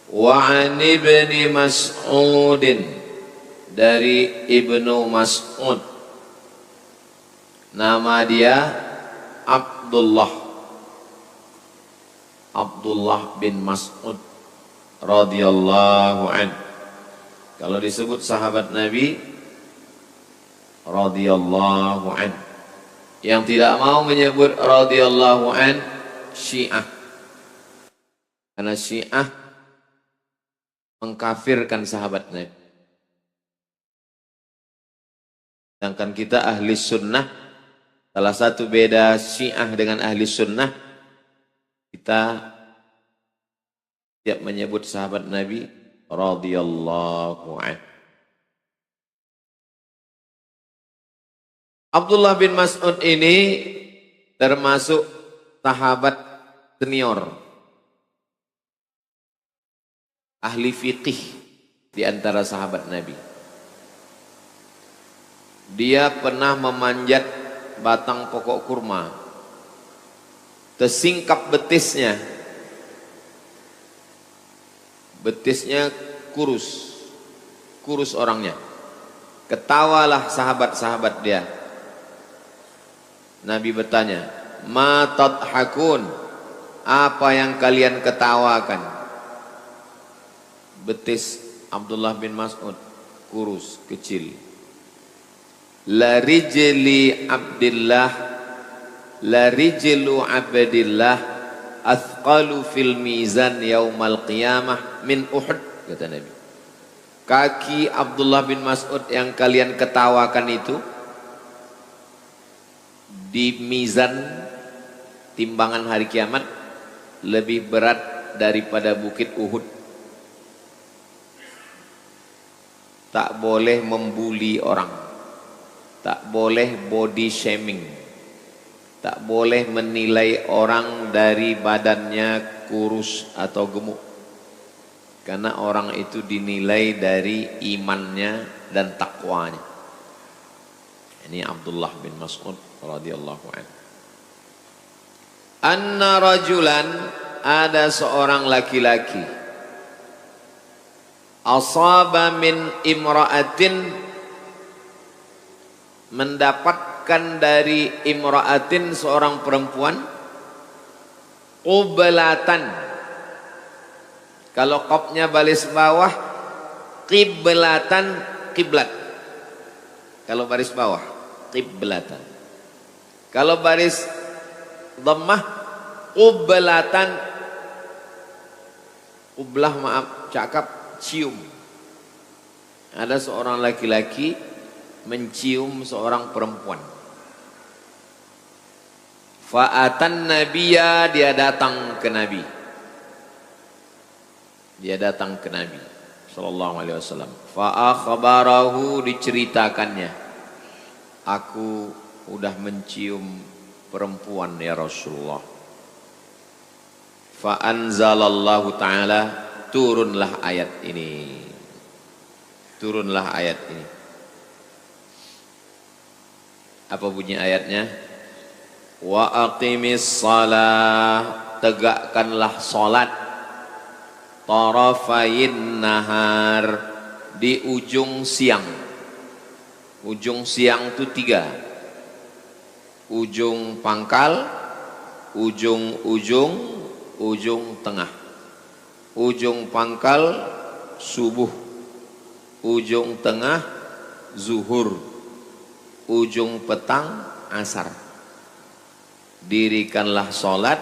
wa an ibni Mas'udin, dari Ibnu Mas'ud, nama dia Abdullah bin Mas'ud radhiyallahu an. Kalau disebut sahabat Nabi radhiyallahu an, yang tidak mau menyebut radhiyallahu an Syiah, karena Syiah mengkafirkan sahabat Nabi. Sedangkan kita ahli sunnah, salah satu beda Syiah dengan ahli sunnah, kita tiap menyebut sahabat Nabi radhiyallahu anhu. Abdullah bin Mas'ud ini termasuk sahabat senior, ahli fiqih di antara sahabat Nabi. Dia pernah memanjat batang pokok kurma, tersingkap betisnya kurus orangnya. Ketawalah sahabat-sahabat dia. Nabi bertanya, ma tadhakun, apa yang kalian ketawakan? Betis Abdullah bin Mas'ud kurus, kecil. La rijlu abdillah athqalu fil mizan yaumal qiyamah min Uhud, kata Nabi. Kaki Abdullah bin Mas'ud yang kalian ketawakan itu di mizan timbangan hari kiamat lebih berat daripada bukit Uhud. Tak boleh membuli orang, tak boleh body shaming, tak boleh menilai orang dari badannya kurus atau gemuk, karena orang itu dinilai dari imannya dan takwanya. Ini Abdullah bin Mas'ud radhiyallahu anhu. Anna rajulan, ada seorang laki-laki, asaba min imra'atin, mendapatkan dari imra'atin seorang perempuan, qiblatan, kalau qafnya baris bawah, qiblatan, kiblat. Kalau baris bawah qiblatan, kalau baris dhammah qiblatan. Qiblah, maaf, cakap cium. Ada seorang laki-laki mencium seorang perempuan. Fa'atan nabiyya, dia datang ke Nabi. Dia datang ke Nabi sallallahu alaihi wasallam. Fa'akhbarahu, diceritakannya, aku udah mencium perempuan ya Rasulullah. Fa'anzalallahu ta'ala, turunlah ayat ini. Turunlah ayat ini. Apa bunyi ayatnya? Wa aqimis salah, tegakkanlah salat, tarafayin nahar, di ujung siang. Ujung siang itu 3. Ujung pangkal, ujung tengah. Ujung pangkal subuh, ujung tengah zuhur, ujung petang asar. Dirikanlah salat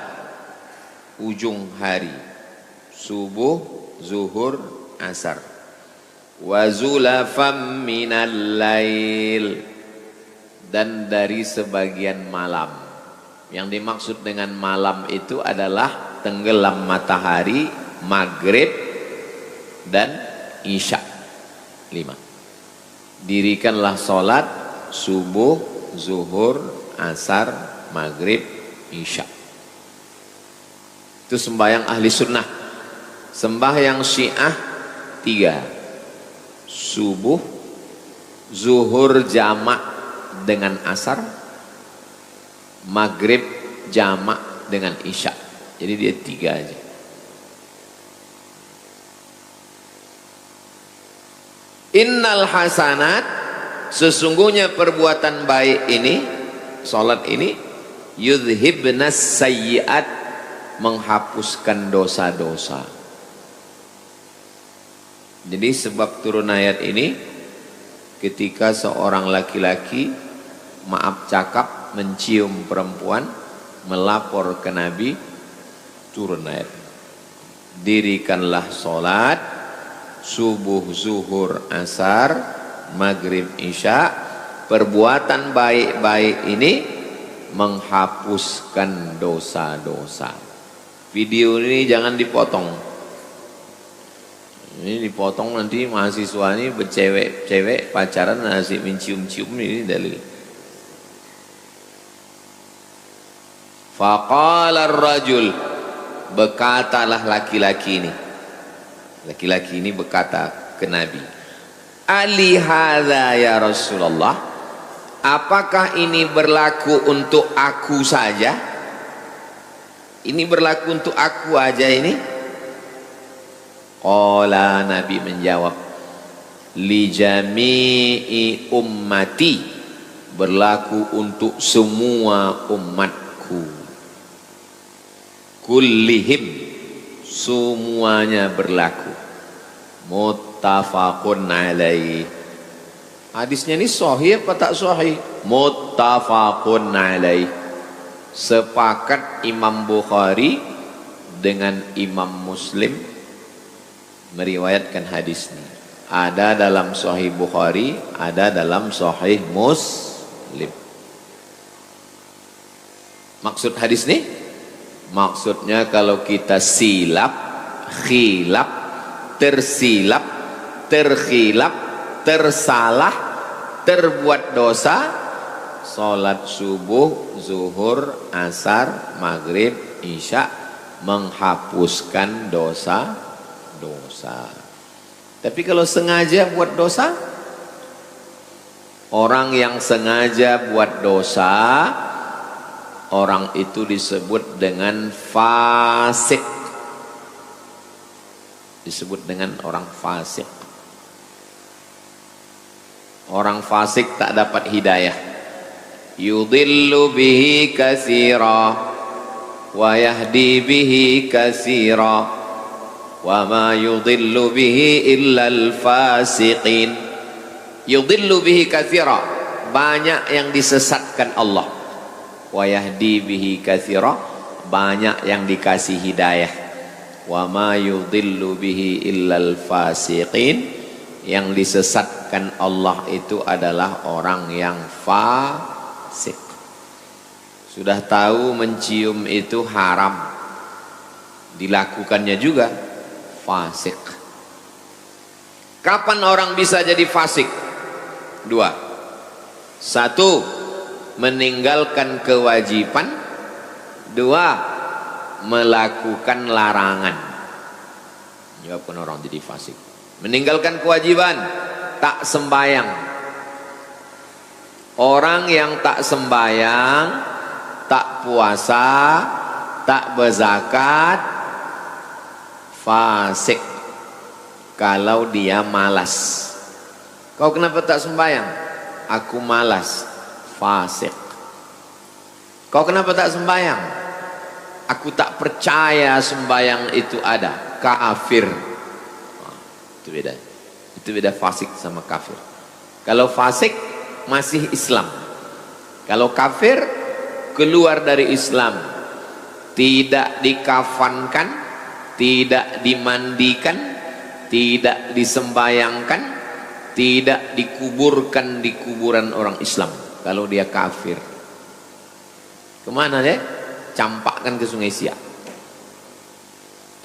ujung hari, subuh, zuhur, asar. Wa zulafam minal lail, dan dari sebagian malam. Yang dimaksud dengan malam itu adalah tenggelam matahari, maghrib dan isya. 5. Dirikanlah salat subuh, zuhur, asar, maghrib, isya. Itu sembahyang ahli sunnah. Sembahyang Syiah 3. Subuh, zuhur jamak dengan asar, maghrib jamak dengan isya. Jadi dia 3 aja. Innal hasanat, sesungguhnya perbuatan baik ini, salat ini, yudhibnas sayyiat, menghapuskan dosa-dosa. Jadi sebab turun ayat ini, ketika seorang laki-laki maaf cakap mencium perempuan, melapor ke Nabi, turun ayat, dirikanlah sholat subuh, zuhur, asar, maghrib, isya. Perbuatan baik-baik ini menghapuskan dosa-dosa. Video ini jangan dipotong. Ini dipotong nanti mahasiswa ini bercewek-cewek pacaran asik mencium-cium, ini dalil. Faqala ar-rajul, berkatalah laki-laki ini. Laki-laki ini berkata ke Nabi, Ali hadza ya Rasulullah, apakah ini berlaku untuk aku saja? Ini berlaku untuk aku aja ini? Qala, Nabi menjawab, li jami'i ummati, berlaku untuk semua umatku. Kullihim, semuanya berlaku. Muttafaqun alaih. Hadisnya ini sahih apa tak sahih? Muttafaqun alaih. Sepakat Imam Bukhari dengan Imam Muslim meriwayatkan hadis ini. Ada dalam Sahih Bukhari, ada dalam Sahih Muslim. Maksud hadis ini? Maksudnya kalau kita silap, khilaf, tersilap, terkhilaf, tersalah, terbuat dosa, salat subuh, zuhur, asar, maghrib, isya, menghapuskan dosa-dosa. Tapi kalau sengaja buat dosa, orang yang sengaja buat dosa, orang itu disebut dengan fasik. Disebut dengan orang fasik. Orang fasik tak dapat hidayah. Yudhillu bihi katsira wa yahdi bihi katsira wa ma yudhillu bihi illa al-fasiqin. Yudhillu bihi katsira, banyak yang disesatkan Allah. Wa yahdi bihi katsira, banyak yang dikasih hidayah. Wa ma yudhillu bihi illal fasiqin, yang disesatkan Allah itu adalah orang yang fasik. Sudah tahu mencium itu haram, dilakukannya juga fasik. Kapan orang bisa jadi fasik? 2. 1, meninggalkan kewajiban. 2, melakukan larangan. Menyebabkan orang jadi fasik. Meninggalkan kewajiban, tak sembayang. Orang yang tak sembayang, tak puasa, tak berzakat, fasik. Kalau dia malas. Kau kenapa tak sembayang? Aku malas. Fasik. Kau kenapa tak sembayang? Aku tak percaya sembayang itu ada. Kafir. Itu beda. Itu beda fasik sama kafir. Kalau fasik masih Islam. Kalau kafir keluar dari Islam. Tidak dikafankan, tidak dimandikan, tidak disembayangkan, tidak dikuburkan di kuburan orang Islam. Kalau dia kafir, kemana dia? Campakkan ke Sungai Siak.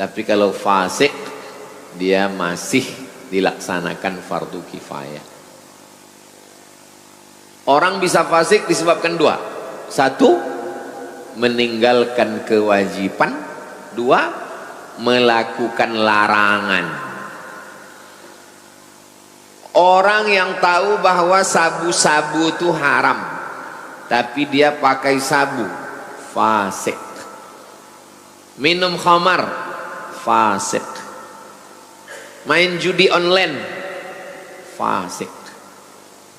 Tapi kalau fasik, dia masih dilaksanakan fardu kifayah. Orang bisa fasik disebabkan 2. 1, meninggalkan kewajiban. Dua, melakukan larangan. Orang yang tahu bahwa sabu-sabu itu haram, tapi dia pakai sabu, fasik. Minum khamar, fasik. Main judi online, fasik.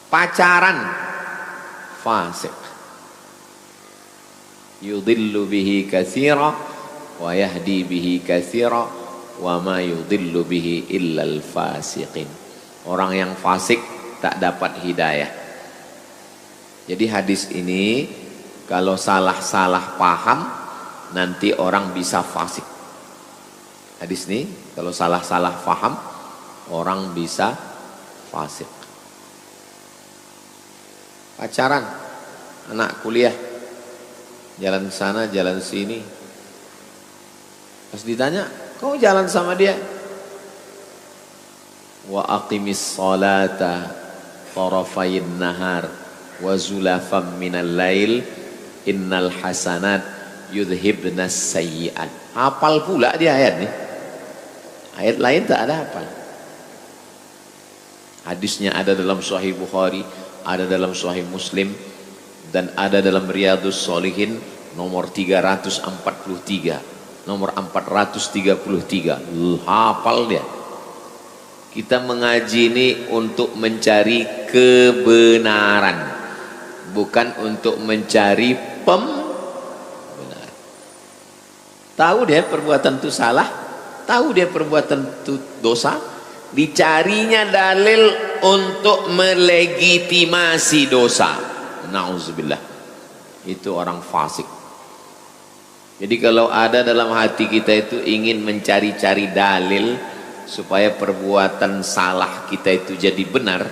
Pacaran, fasik. Yudillu bihi katsira wa yahdi bihi katsira wa ma yudillu bihi illal fasiqin. Orang yang fasik tak dapat hidayah. Jadi hadis ini kalau salah-salah paham nanti orang bisa fasik. Hadis ini kalau salah-salah paham orang bisa fasik. Pacaran, anak kuliah, jalan sana jalan sini, pas ditanya kau jalan sama dia, wa aqimis salata tarafayn nahar wa zulafam minal lail innal hasanat yudhibnas sayyi'at. Hafal pula dia ayat nih, ayat lain tak ada hafal. Hadisnya ada dalam Sahih Bukhari, ada dalam Sahih Muslim, dan ada dalam Riyadhus Shalihin nomor 343, nomor 433. Hafal dia. Kita mengaji ini untuk mencari kebenaran, bukan untuk mencari pembenaran. Tahu dia perbuatan itu salah, tahu dia perbuatan itu dosa, dicarinya dalil untuk melegitimasi dosa. Nauzubillah. Itu orang fasik. Jadi kalau ada dalam hati kita itu ingin mencari-cari dalil supaya perbuatan salah kita itu jadi benar,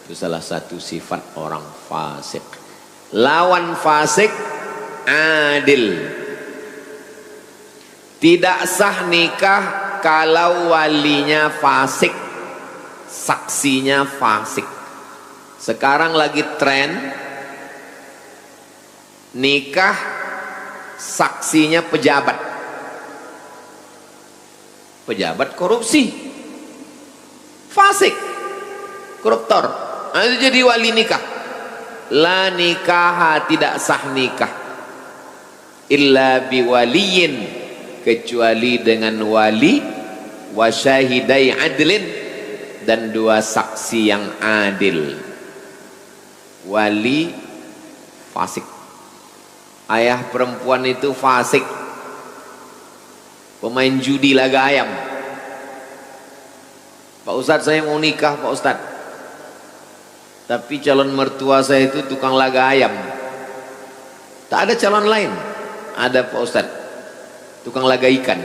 itu salah satu sifat orang fasik. Lawan fasik, adil. Tidak sah nikah kalau walinya fasik, saksinya fasik. Sekarang lagi tren nikah saksinya pejabat. Pejabat korupsi, fasik, koruptor, itu jadi wali nikah. La nikaha, tidak sah nikah illa biwaliyin, kecuali dengan wali, wa syahidai adlin, dan dua saksi yang adil. Wali fasik, ayah perempuan itu fasik, pemain judi laga ayam. Pak Ustadz, saya mau nikah Pak Ustadz, tapi calon mertua saya itu tukang laga ayam. Tak ada calon lain. Ada Pak Ustadz, tukang laga ikan,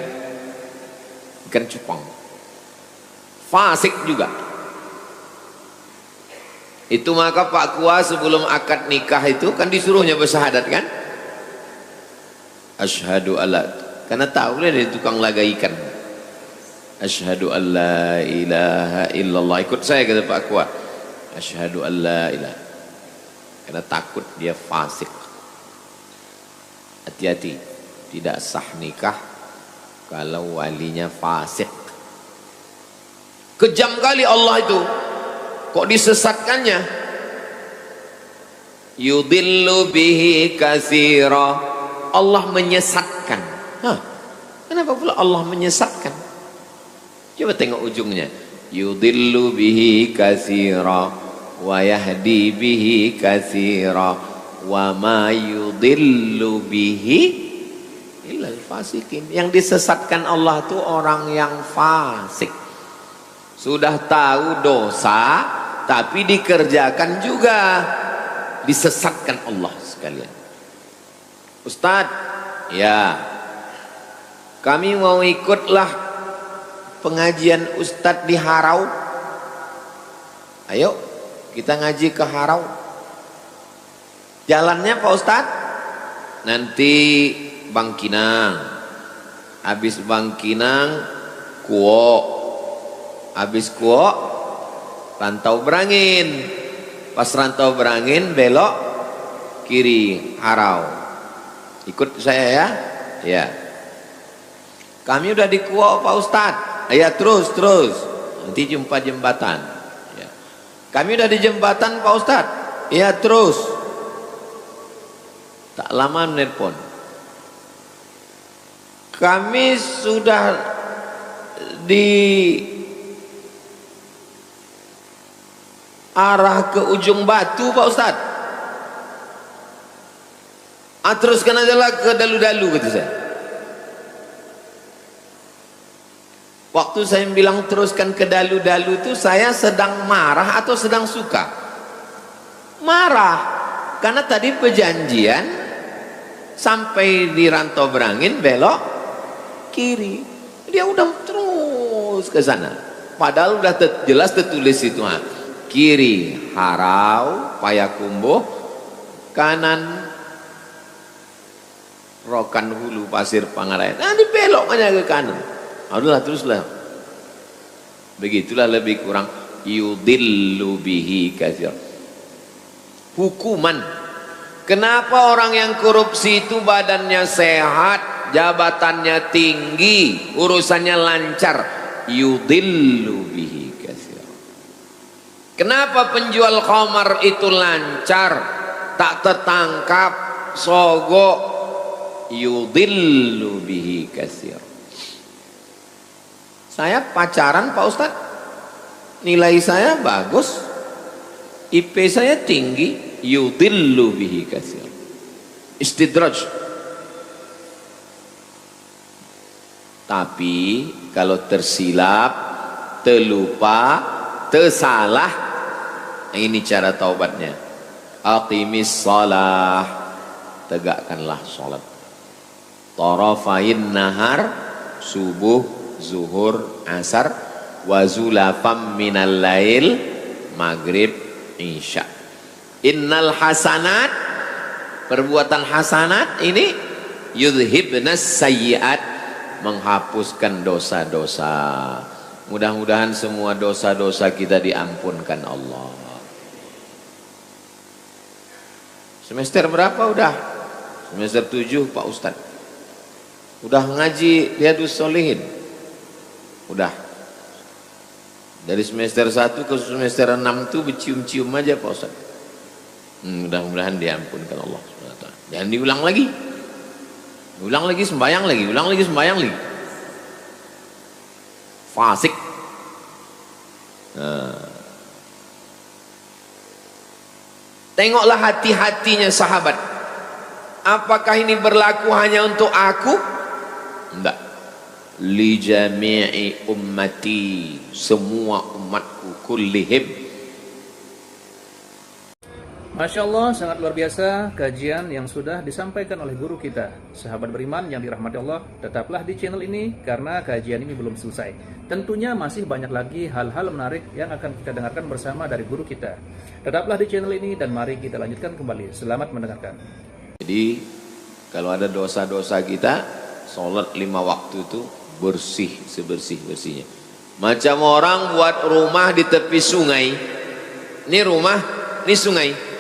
ikan cupang, fasik juga. Itu maka Pak Kua sebelum akad nikah itu kan disuruhnya bersyahadat kan, asyhadu alla, karena tahu dia tukang laga ikan, asyhadu alla ilaha illallah. Ikut saya kata Pak Kua, asyhadu alla ilaha, karena takut dia fasik. Hati-hati, tidak sah nikah kalau walinya fasik. Kejam kali Allah itu, kok disesatkannya. Yudillu bihi katsira, Allah menyesatkan. Hah, kenapa pula Allah menyesatkan? Coba tengok ujungnya. Yudillu bihi katsira wa yahdi bihi katsira wa ma yudillu bihi illal fasikin. Yang disesatkan Allah itu orang yang fasik. Sudah tahu dosa tapi dikerjakan juga, disesatkan Allah sekalian. Ustadz, ya kami mau ikutlah pengajian Ustadz di Harau. Ayo kita ngaji ke Harau. Jalannya Pak Ustadz, nanti Bangkinang, habis Bangkinang Kuo, habis Kuo Rantau Berangin, pas Rantau Berangin belok kiri Harau. Ikut saya ya, ya. Kami udah di Kuok Pak Ustadz. Ya terus. Nanti jumpa jembatan. Ya. Kami udah di jembatan Pak Ustadz. Ya terus. Tak lama menelpon. Kami sudah di arah ke ujung batu Pak Ustadz. Teruskan aja lah ke dalu-dalu kata saya. Waktu saya bilang teruskan ke dalu-dalu itu saya sedang marah atau sedang suka? Marah. Karena tadi perjanjian sampai di Rantau Berangin belok kiri. Dia udah terus ke sana. Padahal udah jelas tertulis itu. Kiri Harau, Payakumbuh, kanan Rokan Hulu, Pasir Pangarayan. Nanti belok aja ke kanan. Adalah teruslah. Begitulah lebih kurang yudillu bihi katsir. Hukuman. Kenapa orang yang korupsi itu badannya sehat, jabatannya tinggi, urusannya lancar? Yudillu bihi katsir. Kenapa penjual khamar itu lancar, tak tertangkap, sogok? Yudillu bihi katsir. Saya pacaran Pak Ustadz, nilai saya bagus, IP saya tinggi, yudillu bihi katsir. Istidraj. Tapi kalau tersilap, terlupa, tersalah, ini cara taubatnya. Aqimis shalah, tegakkanlah salat. Tarafain nahar, subuh, zuhur, asar, wa zulafam minal lail, maghrib, isya. Innal hasanat, perbuatan hasanat ini yudhibnas sayyiat, menghapuskan dosa-dosa. Mudah-mudahan semua dosa-dosa kita diampunkan Allah. Semester berapa udah? Semester 7 Pak Ustadz. Udah ngaji Riyadhus Shalihin? Udah. Dari semester 1 ke semester 6 itu bercium-cium aja Pak Ustadz. Mudah-mudahan diampunkan Allah SWT. Jangan diulang lagi. Ulang lagi sembahyang lagi, ulang lagi sembahyang lagi. Fasik. Tengoklah hati-hatinya sahabat. Apakah ini berlaku hanya untuk aku? Enggak. Li jami'i ummati, semua umatku kullihim. Masya Allah, sangat luar biasa kajian yang sudah disampaikan oleh guru kita. Sahabat beriman yang dirahmati Allah, tetaplah di channel ini karena kajian ini belum selesai. Tentunya masih banyak lagi hal-hal menarik yang akan kita dengarkan bersama dari guru kita. Tetaplah di channel ini dan mari kita lanjutkan kembali. Selamat mendengarkan. Jadi kalau ada dosa-dosa kita, sholat 5 waktu itu bersih sebersih-bersihnya. Macam orang buat rumah di tepi sungai. Ini rumah, ini sungai.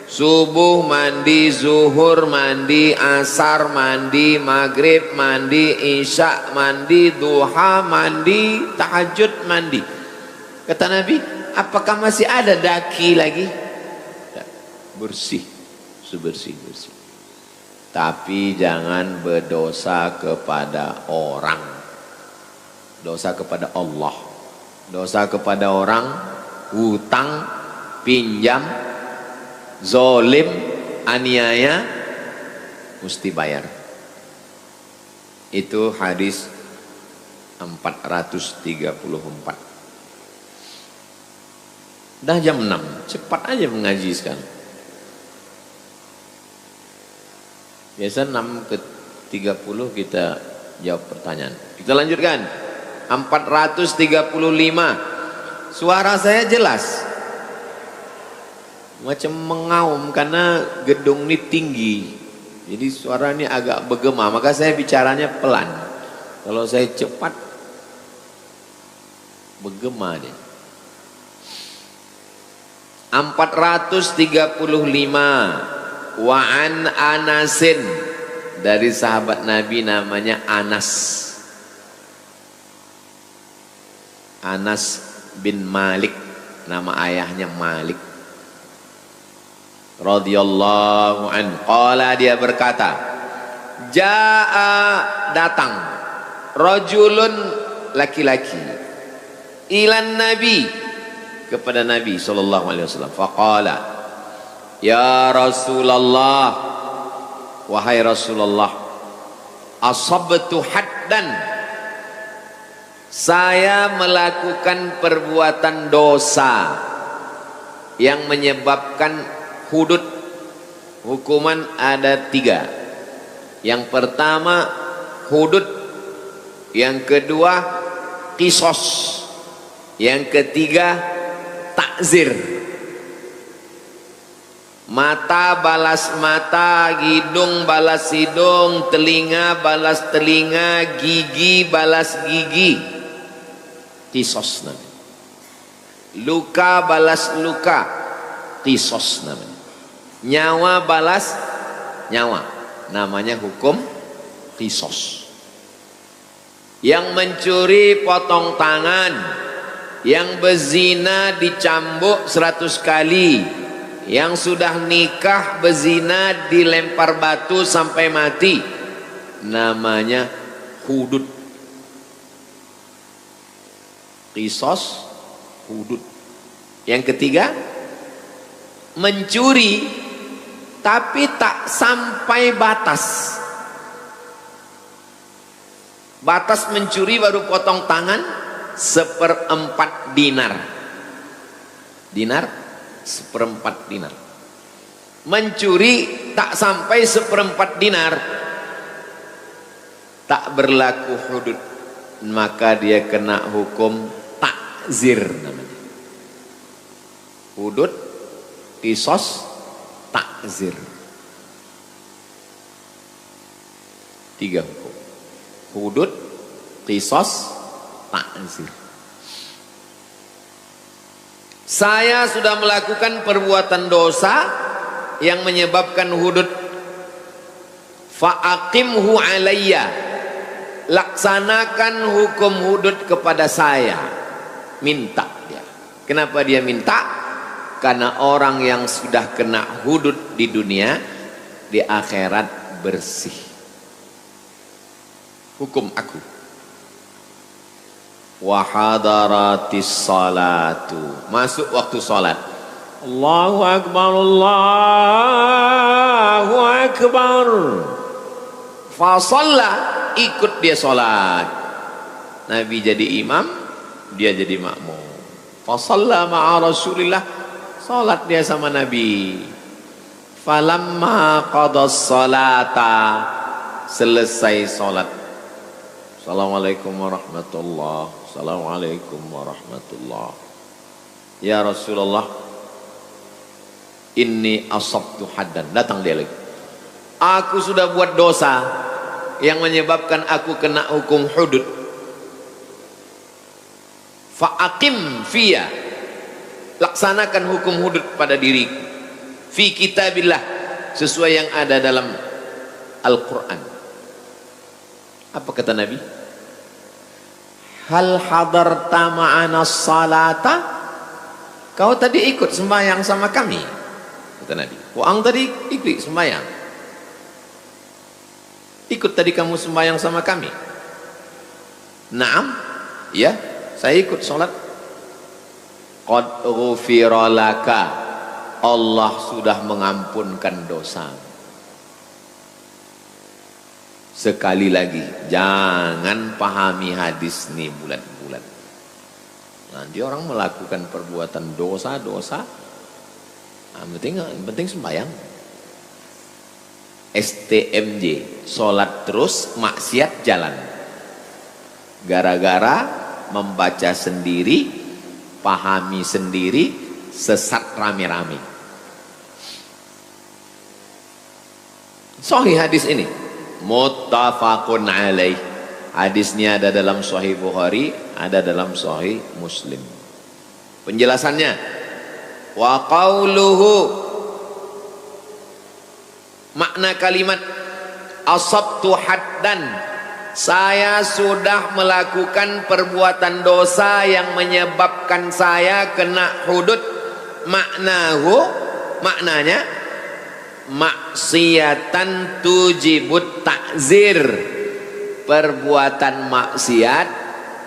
Subuh mandi, zuhur mandi, asar mandi, maghrib mandi, isya mandi, duha mandi, tahajud mandi. Kata Nabi, apakah masih ada daki lagi? Bersih, sebersih-bersih. Tapi jangan berdosa kepada orang. Dosa kepada Allah. Dosa kepada orang, hutang, pinjam, zolim, aniaya, mesti bayar. Itu hadis 434. Dah jam 6, cepat aja mengaji sekarang. Biasa 6 ke 30 kita jawab pertanyaan. Kita lanjutkan. 435. Suara saya jelas. Macam mengaum karena gedung ini tinggi. Jadi suara ini agak bergema, maka saya bicaranya pelan. Kalau saya cepat bergema dia. 435. Wa an Anasin, dari sahabat Nabi namanya Anas. Anas bin Malik, nama ayahnya Malik radhiyallahu anhu. Qala, dia berkata, jaa, datang, rajulun, laki-laki, ilan nabi, kepada Nabi sallallahu alaihi wasallam. Faqala, ya Rasulullah, wahai Rasulullah, asabtu haddan, saya melakukan perbuatan dosa yang menyebabkan hudud. Hukuman ada 3. Yang pertama hudud, yang kedua qisas, yang ketiga takzir. Mata balas mata, hidung balas hidung, telinga balas telinga, gigi balas gigi. Qisas namanya. Luka balas luka, qisas namanya. Nyawa balas nyawa, namanya hukum qisas. Yang mencuri potong tangan, yang berzina dicambuk 100 kali, yang sudah nikah berzina dilempar batu sampai mati, namanya hudud. Qisas, hudud. Yang ketiga mencuri tapi tak sampai batas. Batas mencuri baru potong tangan 1/4 dinar. Dinar 1/4 dinar. Mencuri tak sampai 1/4 dinar, tak berlaku hudud, maka dia kena hukum takzir namanya. Hudud, qisas, takzir. 3 hukum. Hudud, qisas, takzir. Saya sudah melakukan perbuatan dosa yang menyebabkan hudud. Fa'aqimhu alayya, laksanakan hukum hudud kepada saya. Minta dia. Kenapa dia minta? Karena orang yang sudah kena hudud di dunia, di akhirat bersih. Hukum aku. Wa hadaratis salatu, masuk waktu salat. Allahu akbar, Allahu akbar. Fa shalla, ikut dia salat. Nabi jadi imam, dia jadi makmum. Fa shalla ma'a Rasulillah, salat dia sama Nabi. Falamma qadas salata, selesai salat. Assalamualaikum warahmatullahi, assalamualaikum warahmatullahi. Ya Rasulullah, inni asabtu haddan. Datang dia lagi. Aku sudah buat dosa yang menyebabkan aku kena hukum hudud. Fa'aqim fiyya, laksanakan hukum hudud pada diriku. Fi kitabillah, sesuai yang ada dalam Al-Quran. Apa kata Nabi? Hal hadarta ma'ana salata, kau tadi ikut sembahyang sama kami, kata Nabi. Ang tadi ikut sembahyang, ikut tadi kamu sembahyang sama kami. Naam, ya, saya ikut sholat. Qad ghufira laka, Allah sudah mengampunkan dosa. Sekali lagi, jangan pahami hadis ini bulat-bulat. Nanti orang melakukan perbuatan dosa-dosa, penting sembahyang. STMJ, sholat terus, maksiat jalan. Gara-gara membaca sendiri, pahami sendiri, sesat rame-rame. Sahih hadis ini. Muttafaqun alaih. Hadisnya ada dalam Sahih Bukhari, ada dalam Sahih Muslim. Penjelasannya, wa qauluhu, makna kalimat asabtu haddan, saya sudah melakukan perbuatan dosa yang menyebabkan saya kena hudud. Maknanya maksiatan tujibut takzir, perbuatan maksiat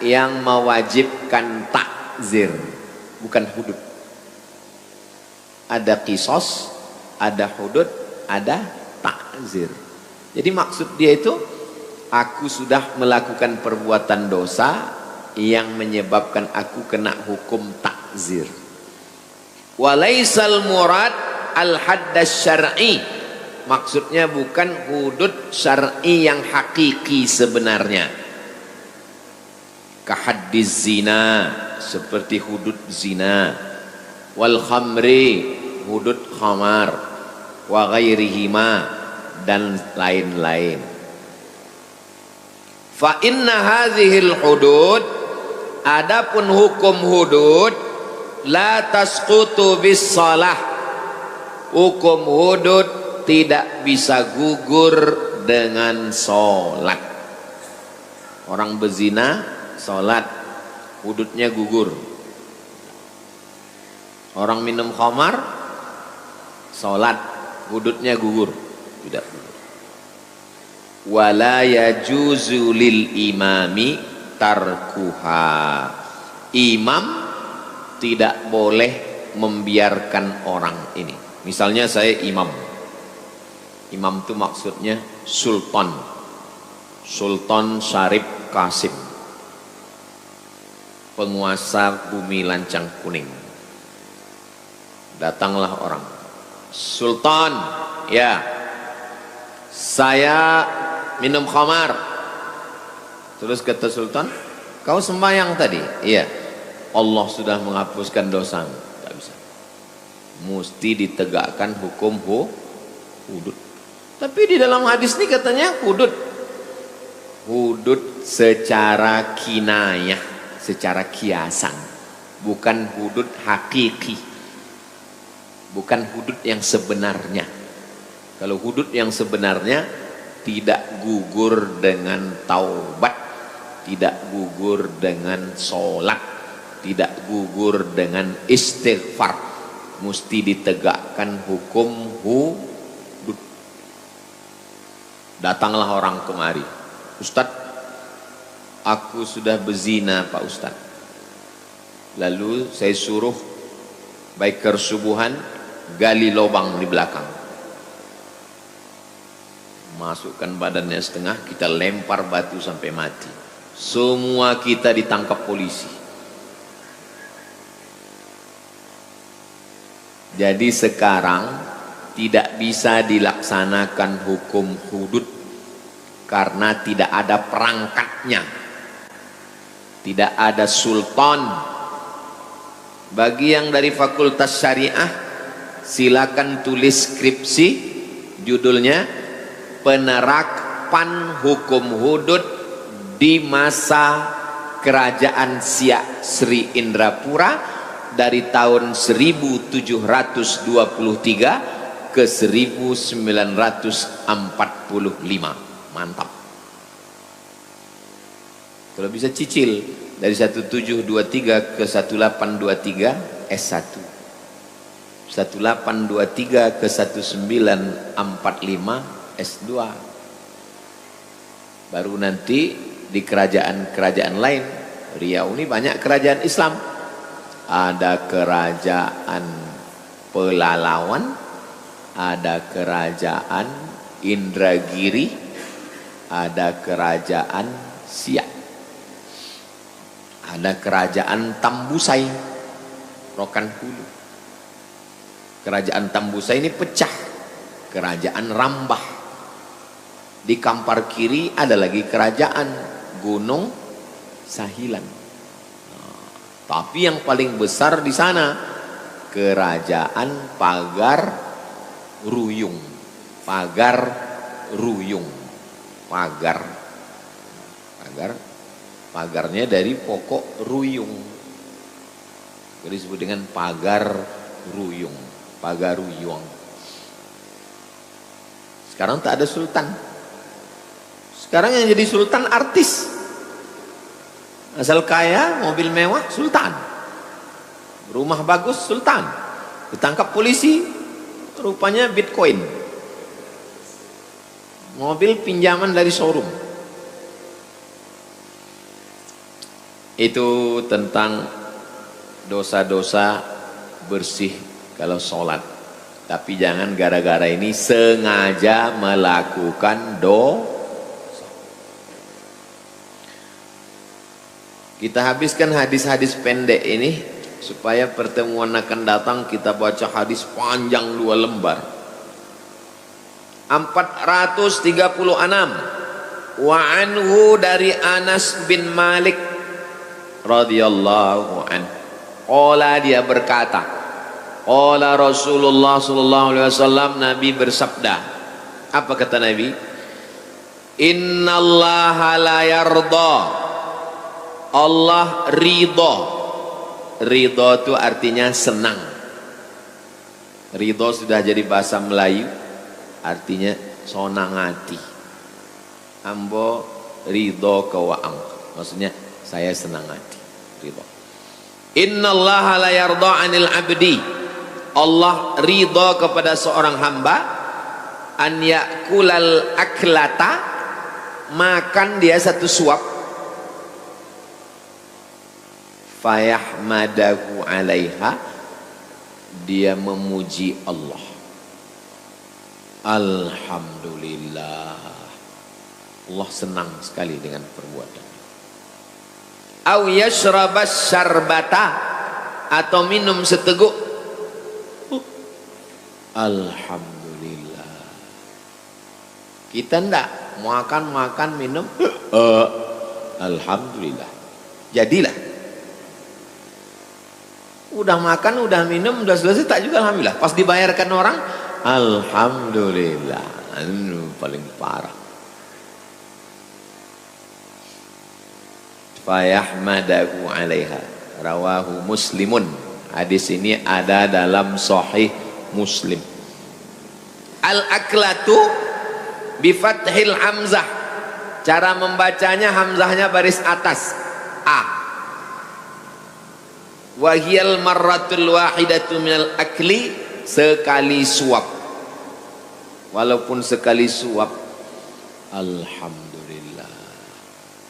yang mewajibkan takzir, bukan hudud. Ada kisos, ada hudud, ada takzir. Jadi maksud dia itu, aku sudah melakukan perbuatan dosa yang menyebabkan aku kena hukum takzir. Walaisal murad al-haddas syar'i, maksudnya bukan hudud syar'i yang hakiki sebenarnya. Kahaddiz zina, seperti hudud zina. Wal khamri, hudud khamar. Wa ghairihima, dan lain-lain. Fa inna hadhil hudud, adapun hukum hudud, la tasqutu bis salah, hukum hudud tidak bisa gugur dengan sholat. Orang berzina sholat, hududnya gugur. Orang minum khamar sholat, hududnya gugur, tidak gugur. Wala yajuzu lil imami tarkuha, imam tidak boleh membiarkan orang ini. Misalnya saya imam itu maksudnya sultan Syarif Qasim, penguasa bumi lancang kuning. Datanglah orang, sultan, ya saya minum khamar. Terus kata sultan, kau sembahyang tadi? Iya. Allah sudah menghapuskan dosamu. Tidak bisa. Mesti ditegakkan hukum hudud. Tapi di dalam hadis ini katanya hudud secara kinayah, secara kiasan, bukan hudud hakiki, bukan hudud yang sebenarnya. Kalau hudud yang sebenarnya tidak gugur dengan taubat, tidak gugur dengan sholat, tidak gugur dengan istighfar, mesti ditegakkan hukum hudud. Datanglah orang kemari, Ustadz, aku sudah berzina Pak Ustadz. Lalu saya suruh biker subuhan gali lubang di belakang, masukkan badannya setengah, kita lempar batu sampai mati. Semua kita ditangkap polisi. Jadi sekarang tidak bisa dilaksanakan hukum hudud karena tidak ada perangkatnya, tidak ada sultan. Bagi yang dari Fakultas Syariah, silakan tulis skripsi, judulnya penerapan hukum hudud di masa kerajaan Siak Sri Indrapura dari tahun 1723 ke 1945. Mantap. Kalau bisa cicil dari 1723 ke 1823 S1, 1823 ke 1945 S2, baru nanti di kerajaan-kerajaan lain. Riau ini banyak kerajaan Islam, ada kerajaan Pelalawan, ada kerajaan Indragiri, ada kerajaan Siak, ada kerajaan Tambusai, Rokan Hulu. Kerajaan Tambusai ini pecah, kerajaan Rambah. Di Kampar kiri ada lagi kerajaan Gunung Sahilan. Tapi yang paling besar di sana kerajaan Pagar Ruyung. Pagar Ruyung. Pagarnya dari pokok ruyung, jadi disebut dengan pagar ruyung, pagar ruyung. Sekarang tak ada sultan, Sekarang yang jadi sultan artis. Asal kaya, mobil mewah, sultan. Rumah bagus, sultan. Ditangkap polisi, rupanya Bitcoin. Mobil pinjaman dari showroom. Itu tentang dosa-dosa bersih kalau sholat. Tapi jangan gara-gara ini sengaja melakukan dosa. Kita habiskan hadis-hadis pendek ini supaya pertemuan akan datang kita baca hadis panjang 2 lembar. 436. Wa anhu dari Anas bin Malik radhiyallahu anhu. Qala dia berkata, qala Rasulullah sallallahu alaihi wasallam, Nabi bersabda. Apa kata Nabi? Innallaha la yarda. Allah ridho. Ridho itu artinya senang. Ridho sudah jadi bahasa Melayu, artinya sonang hati. Ambo ridho kawaang, maksudnya saya senang hati. Ridho. Innallaha la yarda 'anil 'abdi. Allah ridho kepada seorang hamba an yakulal aklata, makan dia satu suap, fayahmadahu 'alaiha, dia memuji Allah. Alhamdulillah, Allah senang sekali dengan perbuatan. Au yashrabas syarbata, atau minum seteguk, alhamdulillah. Kita ndak makan minum, alhamdulillah. Jadilah, udah makan, udah minum, udah selesai tak juga alhamdulillah. Pas dibayarkan orang, alhamdulillah. Paling parah. Fayahmadahu 'alaiha, rawahu Muslimun. Hadis ini ada dalam Sahih Muslim. Al-aklatu bifathil hamzah. Cara membacanya, hamzahnya baris atas, a. Wahiyal marratul wahidatu minal akli, sekali suap. Walaupun sekali suap, alhamdulillah.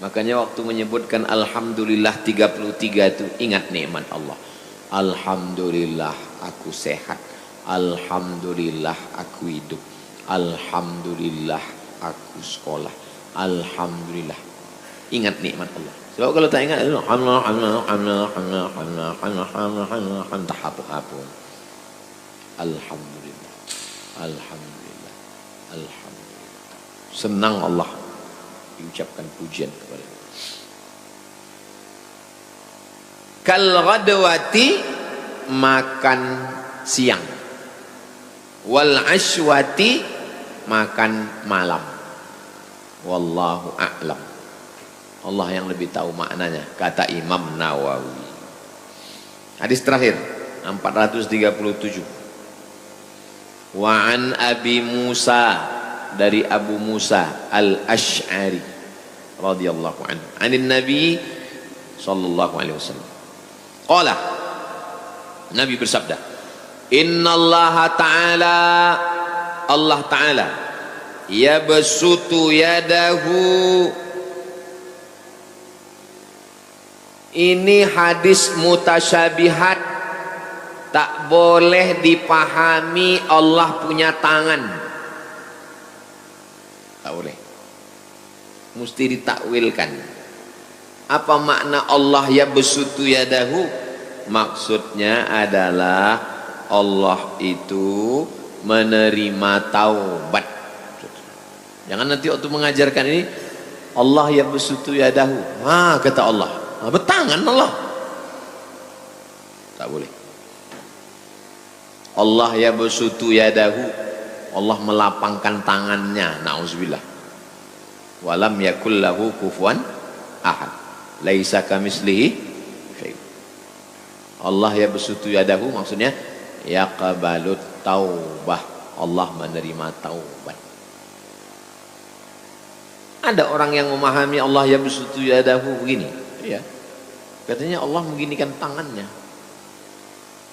Makanya waktu menyebutkan alhamdulillah 33 itu ingat nikmat Allah. Alhamdulillah aku sehat. Alhamdulillah aku hidup. Alhamdulillah aku sekolah. Alhamdulillah. Ingat nikmat Allah. Sebab kalau tak ingat, alhamdulillah, alhamdulillah, alhamdulillah. Senang Allah diucapkan pujian kepada Allah. Kal ghadwati, makan siang. Wal ashwati, makan malam. Wallahu a'lam. Allah yang lebih tahu maknanya, kata Imam Nawawi. Hadis terakhir 437. Wa an Abi Musa, dari Abu Musa Al-Asy'ari radhiyallahu anhu, anin Nabi sallallahu alaihi wasallam. Qala, Nabi bersabda, innallaha ta'ala, Allah ta'ala, yabsutu yadahu. Ini hadis mutasyabihat, tak boleh dipahami Allah punya tangan, tak boleh, mesti ditakwilkan. Apa makna Allah yabsutu yadahu? Maksudnya adalah Allah itu menerima taubat. Jangan nanti waktu mengajarkan ini Allah yabsutu yadahu, kata Allah, bertangan Allah, tak boleh. Allah yabsutu yadahu, Allah melapangkan tangannya, na'udzubillah. Walam yakul lahu kufuwan ahad, laisa kamislihi syai'. Allah yabsutu yadahu maksudnya yaqbalut taubah, Allah menerima taubat. Ada orang yang memahami Allah yabsutu yadahu begini, ya. Katanya Allah mengginikan tangannya.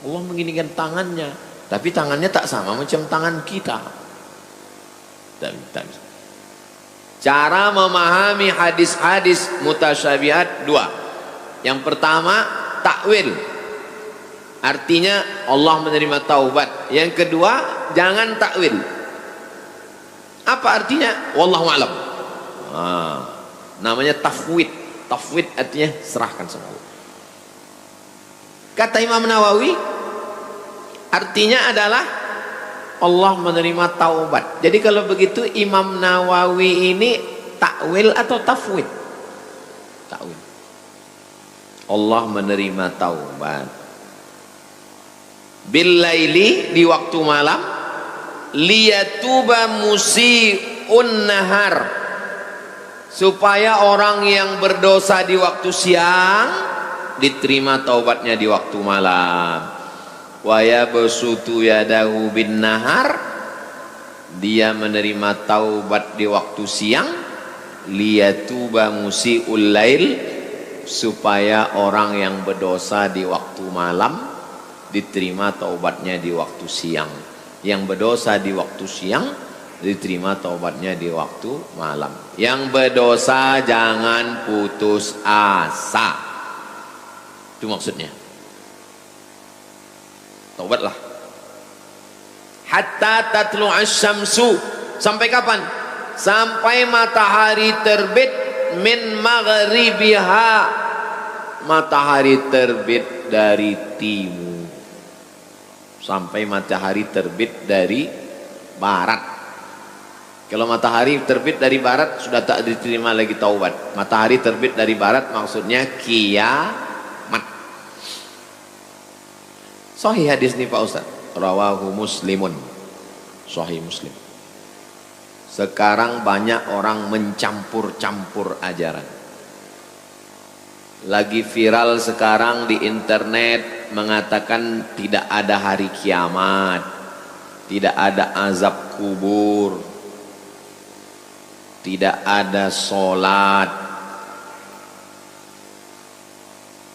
Allah mengginikan tangannya, tapi tangannya tak sama macam tangan kita. Tak bisa. Cara memahami hadis-hadis mutasyabihat dua. Yang pertama, takwil. Artinya Allah menerima taubat. Yang kedua, jangan takwil. Apa artinya? Wallahu a'lam. Namanya tafwid. Tafwid artinya serahkan sama Allah. Kata Imam Nawawi, artinya adalah Allah menerima taubat. Jadi kalau begitu Imam Nawawi ini takwil atau tafwid? Takwil. Allah menerima taubat. Bil laili, di waktu malam, liyatuba musiun nahar, supaya orang yang berdosa di waktu siang diterima taubatnya di waktu malam. Wa yabsutu yadahu bin nahar, dia menerima taubat di waktu siang, liyatuba musiul lail, supaya orang yang berdosa di waktu malam diterima taubatnya di waktu siang. Yang berdosa di waktu siang diterima taubatnya di waktu malam. Yang berdosa jangan putus asa. Itu maksudnya. Taubatlah. Hatta tatlu'asy syamsu, sampai kapan? Sampai matahari terbit min maghribiha, matahari terbit dari timur. Sampai matahari terbit dari barat. Kalau matahari terbit dari barat sudah tak diterima lagi taubat. Matahari terbit dari barat maksudnya kiamat. Sahih hadis nih Pak Ustaz. Rawahu Muslimun. Sahih Muslim. Sekarang banyak orang mencampur-campur ajaran. Lagi viral sekarang di internet mengatakan tidak ada hari kiamat, tidak ada azab kubur, tidak ada sholat.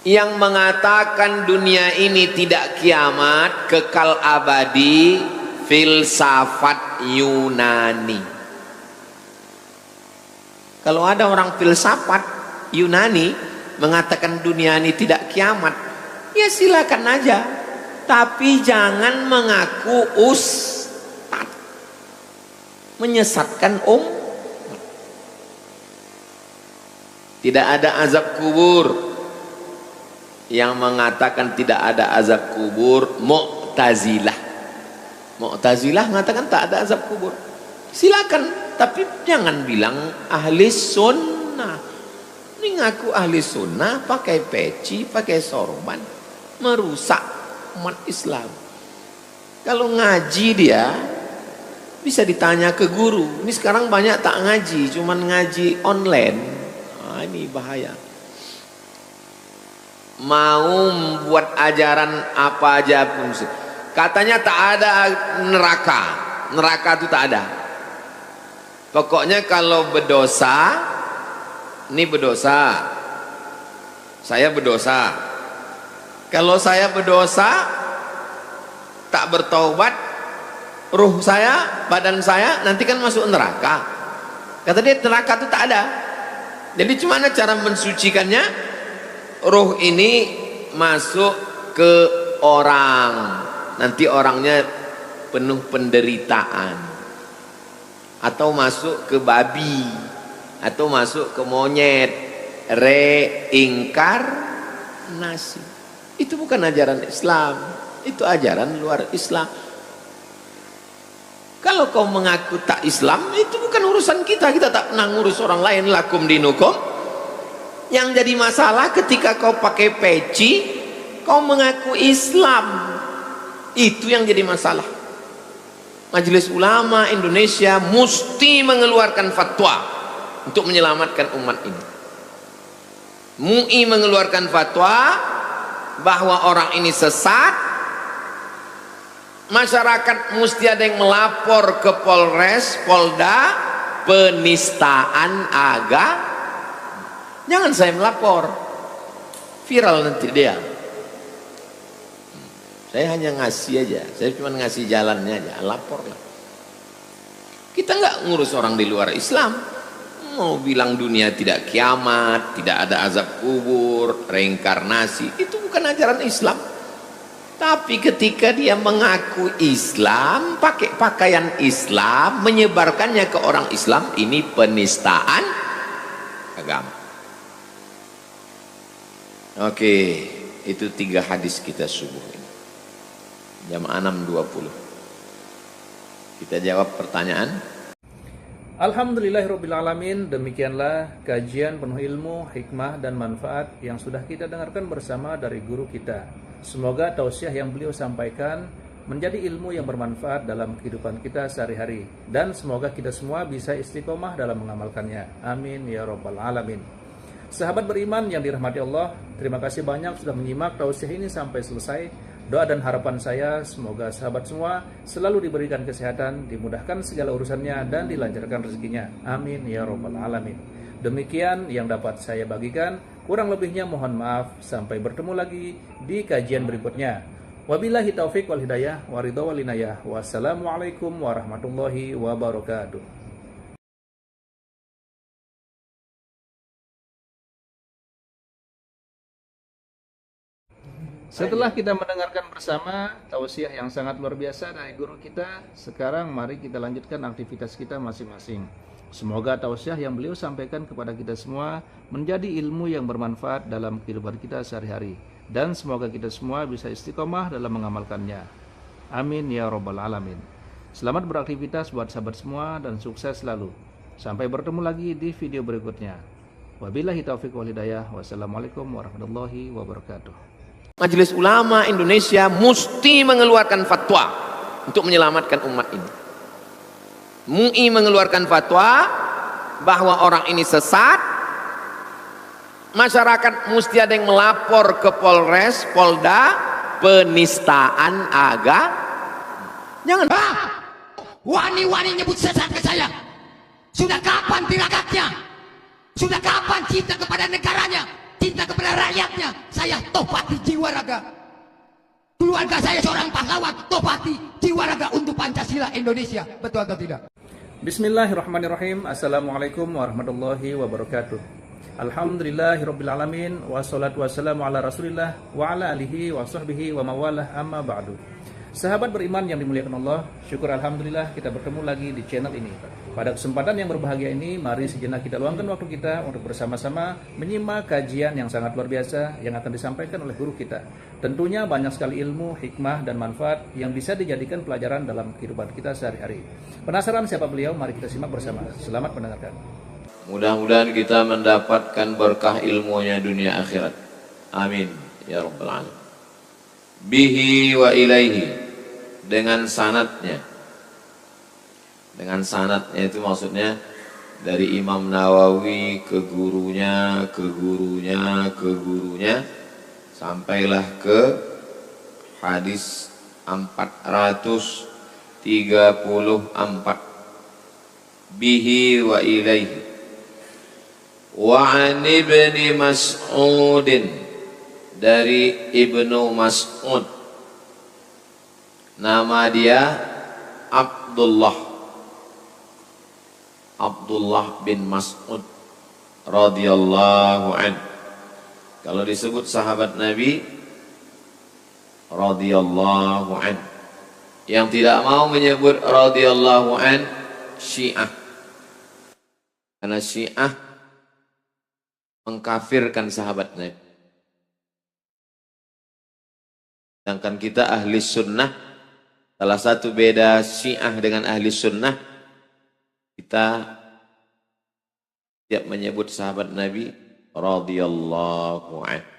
Yang mengatakan dunia ini tidak kiamat, kekal abadi, filsafat Yunani. Kalau ada orang filsafat Yunani mengatakan dunia ini tidak kiamat, ya silakan aja, tapi jangan mengaku ustad, menyesatkan Tidak ada azab kubur. Yang mengatakan tidak ada azab kubur Mu'tazilah. Mu'tazilah mengatakan tak ada azab kubur. Silakan, tapi jangan bilang ahli sunnah. Ini ngaku ahli sunnah pakai peci, pakai sorban, merusak umat Islam. Kalau ngaji dia bisa ditanya ke guru. Ini sekarang banyak tak ngaji, cuman ngaji online. Nah, ini bahaya. Mau membuat ajaran apa aja pun, katanya tak ada neraka. Neraka itu tak ada. Pokoknya kalau berdosa, ini berdosa, saya berdosa. Kalau saya berdosa tak bertaubat, ruh saya, badan saya nanti kan masuk neraka. Kata dia neraka itu tak ada. Jadi gimana cara mensucikannya? Ruh ini masuk ke orang, nanti orangnya penuh penderitaan, atau masuk ke babi, atau masuk ke monyet, reinkarnasi. Itu bukan ajaran Islam, itu ajaran luar Islam. Kalau kau mengaku tak Islam, itu bukan urusan kita, kita tak pernah ngurus orang lain. Lakum dinukum. Yang jadi masalah ketika kau pakai peci, kau mengaku Islam, itu yang jadi masalah. Majelis Ulama Indonesia mesti mengeluarkan fatwa untuk menyelamatkan umat ini. MUI mengeluarkan fatwa bahwa orang ini sesat. Masyarakat mesti ada yang melapor ke Polres, Polda, penistaan agama. Jangan saya melapor, viral nanti dia. Saya hanya ngasih aja, saya cuma ngasih jalannya aja, lapor lah. Kita nggak ngurus orang di luar Islam. Mau bilang dunia tidak kiamat, tidak ada azab kubur, reinkarnasi, itu bukan ajaran Islam. Tapi ketika dia mengaku Islam, pakai pakaian Islam, menyebarkannya ke orang Islam, ini penistaan agama. Oke, itu 3 hadis kita subuh ini. Jam 6.20. Kita jawab pertanyaan. Alhamdulillahirrabbilalamin. Demikianlah kajian penuh ilmu, hikmah dan manfaat yang sudah kita dengarkan bersama dari guru kita. Semoga tausiah yang beliau sampaikan menjadi ilmu yang bermanfaat dalam kehidupan kita sehari-hari, dan semoga kita semua bisa istiqomah dalam mengamalkannya. Amin ya rabbal alamin. Sahabat beriman yang dirahmati Allah, terima kasih banyak sudah menyimak tausiah ini sampai selesai. Doa dan harapan saya semoga sahabat semua selalu diberikan kesehatan, dimudahkan segala urusannya, dan dilancarkan rezekinya. Amin ya rabbal alamin. Demikian yang dapat saya bagikan, kurang lebihnya mohon maaf. Sampai bertemu lagi di kajian berikutnya. Wabillahi taufik wal hidayah wa ridha wal inayah. Wassalamualaikum warahmatullahi wabarakatuh. Setelah kita mendengarkan bersama tausiah yang sangat luar biasa dari guru kita, sekarang mari kita lanjutkan aktivitas kita masing-masing. Semoga tausiah yang beliau sampaikan kepada kita semua menjadi ilmu yang bermanfaat dalam kehidupan kita sehari-hari, dan semoga kita semua bisa istiqomah dalam mengamalkannya. Amin ya rabbal alamin. Selamat beraktivitas buat sahabat semua dan sukses selalu. Sampai bertemu lagi di video berikutnya. Wabillahi taufiq wal hidayah. Wassalamualaikum warahmatullahi wabarakatuh. Majelis Ulama Indonesia mesti mengeluarkan fatwa untuk menyelamatkan umat ini. MUI mengeluarkan fatwa bahwa orang ini sesat. Masyarakat mesti ada yang melapor ke Polres, Polda, penistaan agama. Jangan. Wani-wani nyebut sesat ke saya. Sudah kapan tirakatnya? Sudah kapan cinta kepada negaranya? Cinta kepada rakyatnya? Saya topati jiwa raga. Keluarga saya seorang pahlawan, topati jiwa raga untuk Pancasila Indonesia. Betul atau tidak? Bismillahirrahmanirrahim. Assalamualaikum warahmatullahi wabarakatuh. Alhamdulillahirrabbilalamin. Wassalatu wassalamu ala rasulillah wa ala alihi wa sahbihi wa mawalah, amma ba'du. Sahabat beriman yang dimuliakan Allah, syukur alhamdulillah kita bertemu lagi di channel ini. Pada kesempatan yang berbahagia ini, mari sejenak kita luangkan waktu kita untuk bersama-sama menyimak kajian yang sangat luar biasa yang akan disampaikan oleh guru kita. Tentunya banyak sekali ilmu, hikmah, dan manfaat yang bisa dijadikan pelajaran dalam kehidupan kita sehari-hari. Penasaran siapa beliau? Mari kita simak bersama. Selamat mendengarkan. Mudah-mudahan kita mendapatkan berkah ilmunya dunia akhirat. Amin ya rabbal alamin. Bihi wa ilaihi, dengan sanadnya. Dengan sanadnya itu maksudnya dari Imam Nawawi ke gurunya, ke gurunya, ke gurunya, sampailah ke hadis 434. Bihi wa ilaihi. Wa an ibni Mas'udin, dari Ibnu Mas'ud, nama dia Abdullah bin Mas'ud radhiyallahu an. Kalau disebut sahabat Nabi radhiyallahu an, yang tidak mau menyebut radhiyallahu an Syiah, karena Syiah mengkafirkan sahabat Nabi. Sedangkan kita ahli sunnah, salah satu beda Syiah dengan ahli sunnah, kita tidak menyebut sahabat Nabi radhiyallahu anhu.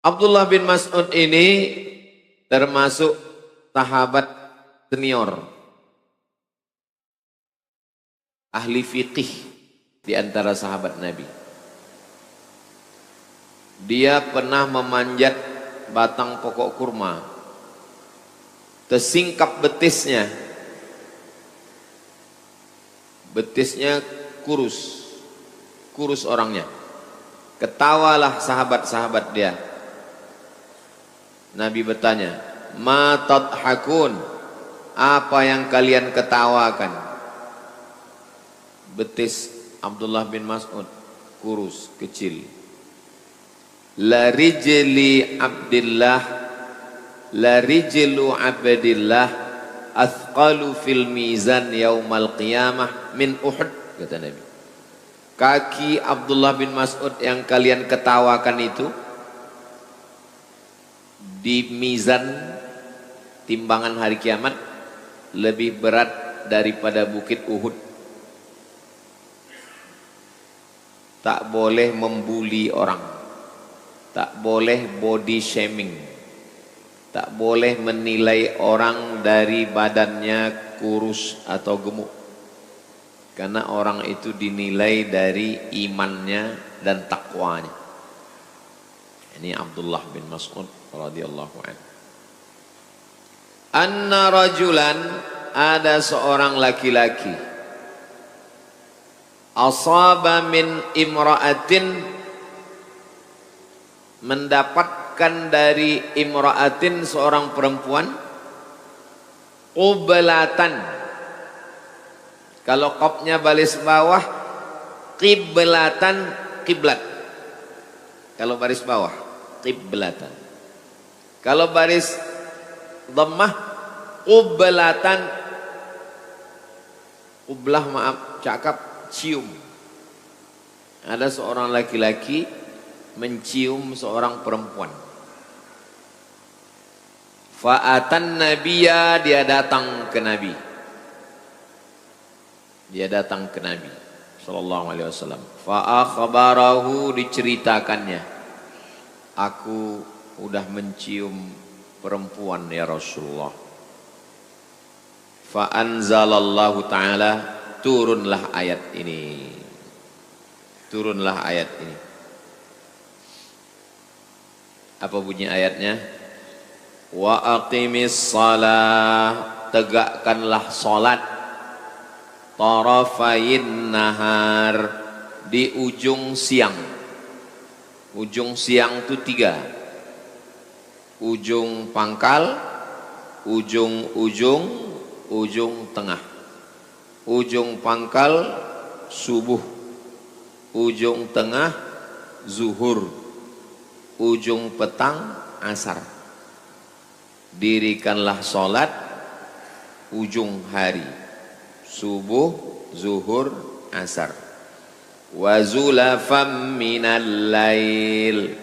Abdullah bin Mas'ud ini termasuk sahabat senior, ahli fiqih di antara sahabat Nabi. Dia pernah memanjat batang pokok kurma, tersingkap betisnya, betisnya kurus, kurus orangnya. Ketawalah sahabat-sahabat dia. Nabi bertanya, ma tadhakun, apa yang kalian ketawakan? Betis Abdullah bin Mas'ud kurus, kecil. La rijli Abdillah, la rijlu Abdillah athqalu fil mizan yaumal qiyamah min Uhud, kata Nabi. Kaki Abdullah bin Mas'ud yang kalian ketawakan itu di mizan timbangan hari kiamat lebih berat daripada bukit Uhud. Tak boleh membuli orang, tak boleh body shaming, tak boleh menilai orang dari badannya kurus atau gemuk, karena orang itu dinilai dari imannya dan takwanya. Ini Abdullah bin Mas'ud radhiyallahu anhu. Anna rajulan, ada seorang laki-laki, asaba min imra'atin, mendapatkan dari imra'atin seorang perempuan, qiblatan, kalau qafnya baris bawah, qiblatan, kiblat. Kalau baris bawah, qiblatan. Kalau baris dhammah, qiblatan. Qiblah, maaf, cakap, cium. Ada seorang laki-laki mencium seorang perempuan. Fa'atan nabiyya, dia datang ke Nabi. Dia datang ke Nabi sallallahu alaihi wasallam. Fa'akhbarahu, diceritakannya, aku udah mencium perempuan ya Rasulullah. Fa'anzalallahu ta'ala, turunlah ayat ini. Turunlah ayat ini. Apa bunyi ayatnya? Wa aqimis salah, tegakkanlah salat, tarafayin nahar, di ujung siang. Ujung siang itu 3. Ujung pangkal, ujung tengah. Ujung pangkal subuh, ujung tengah zuhur, ujung petang asar. Dirikanlah salat ujung hari, subuh, zuhur, asar. Wa zulafam minal lail,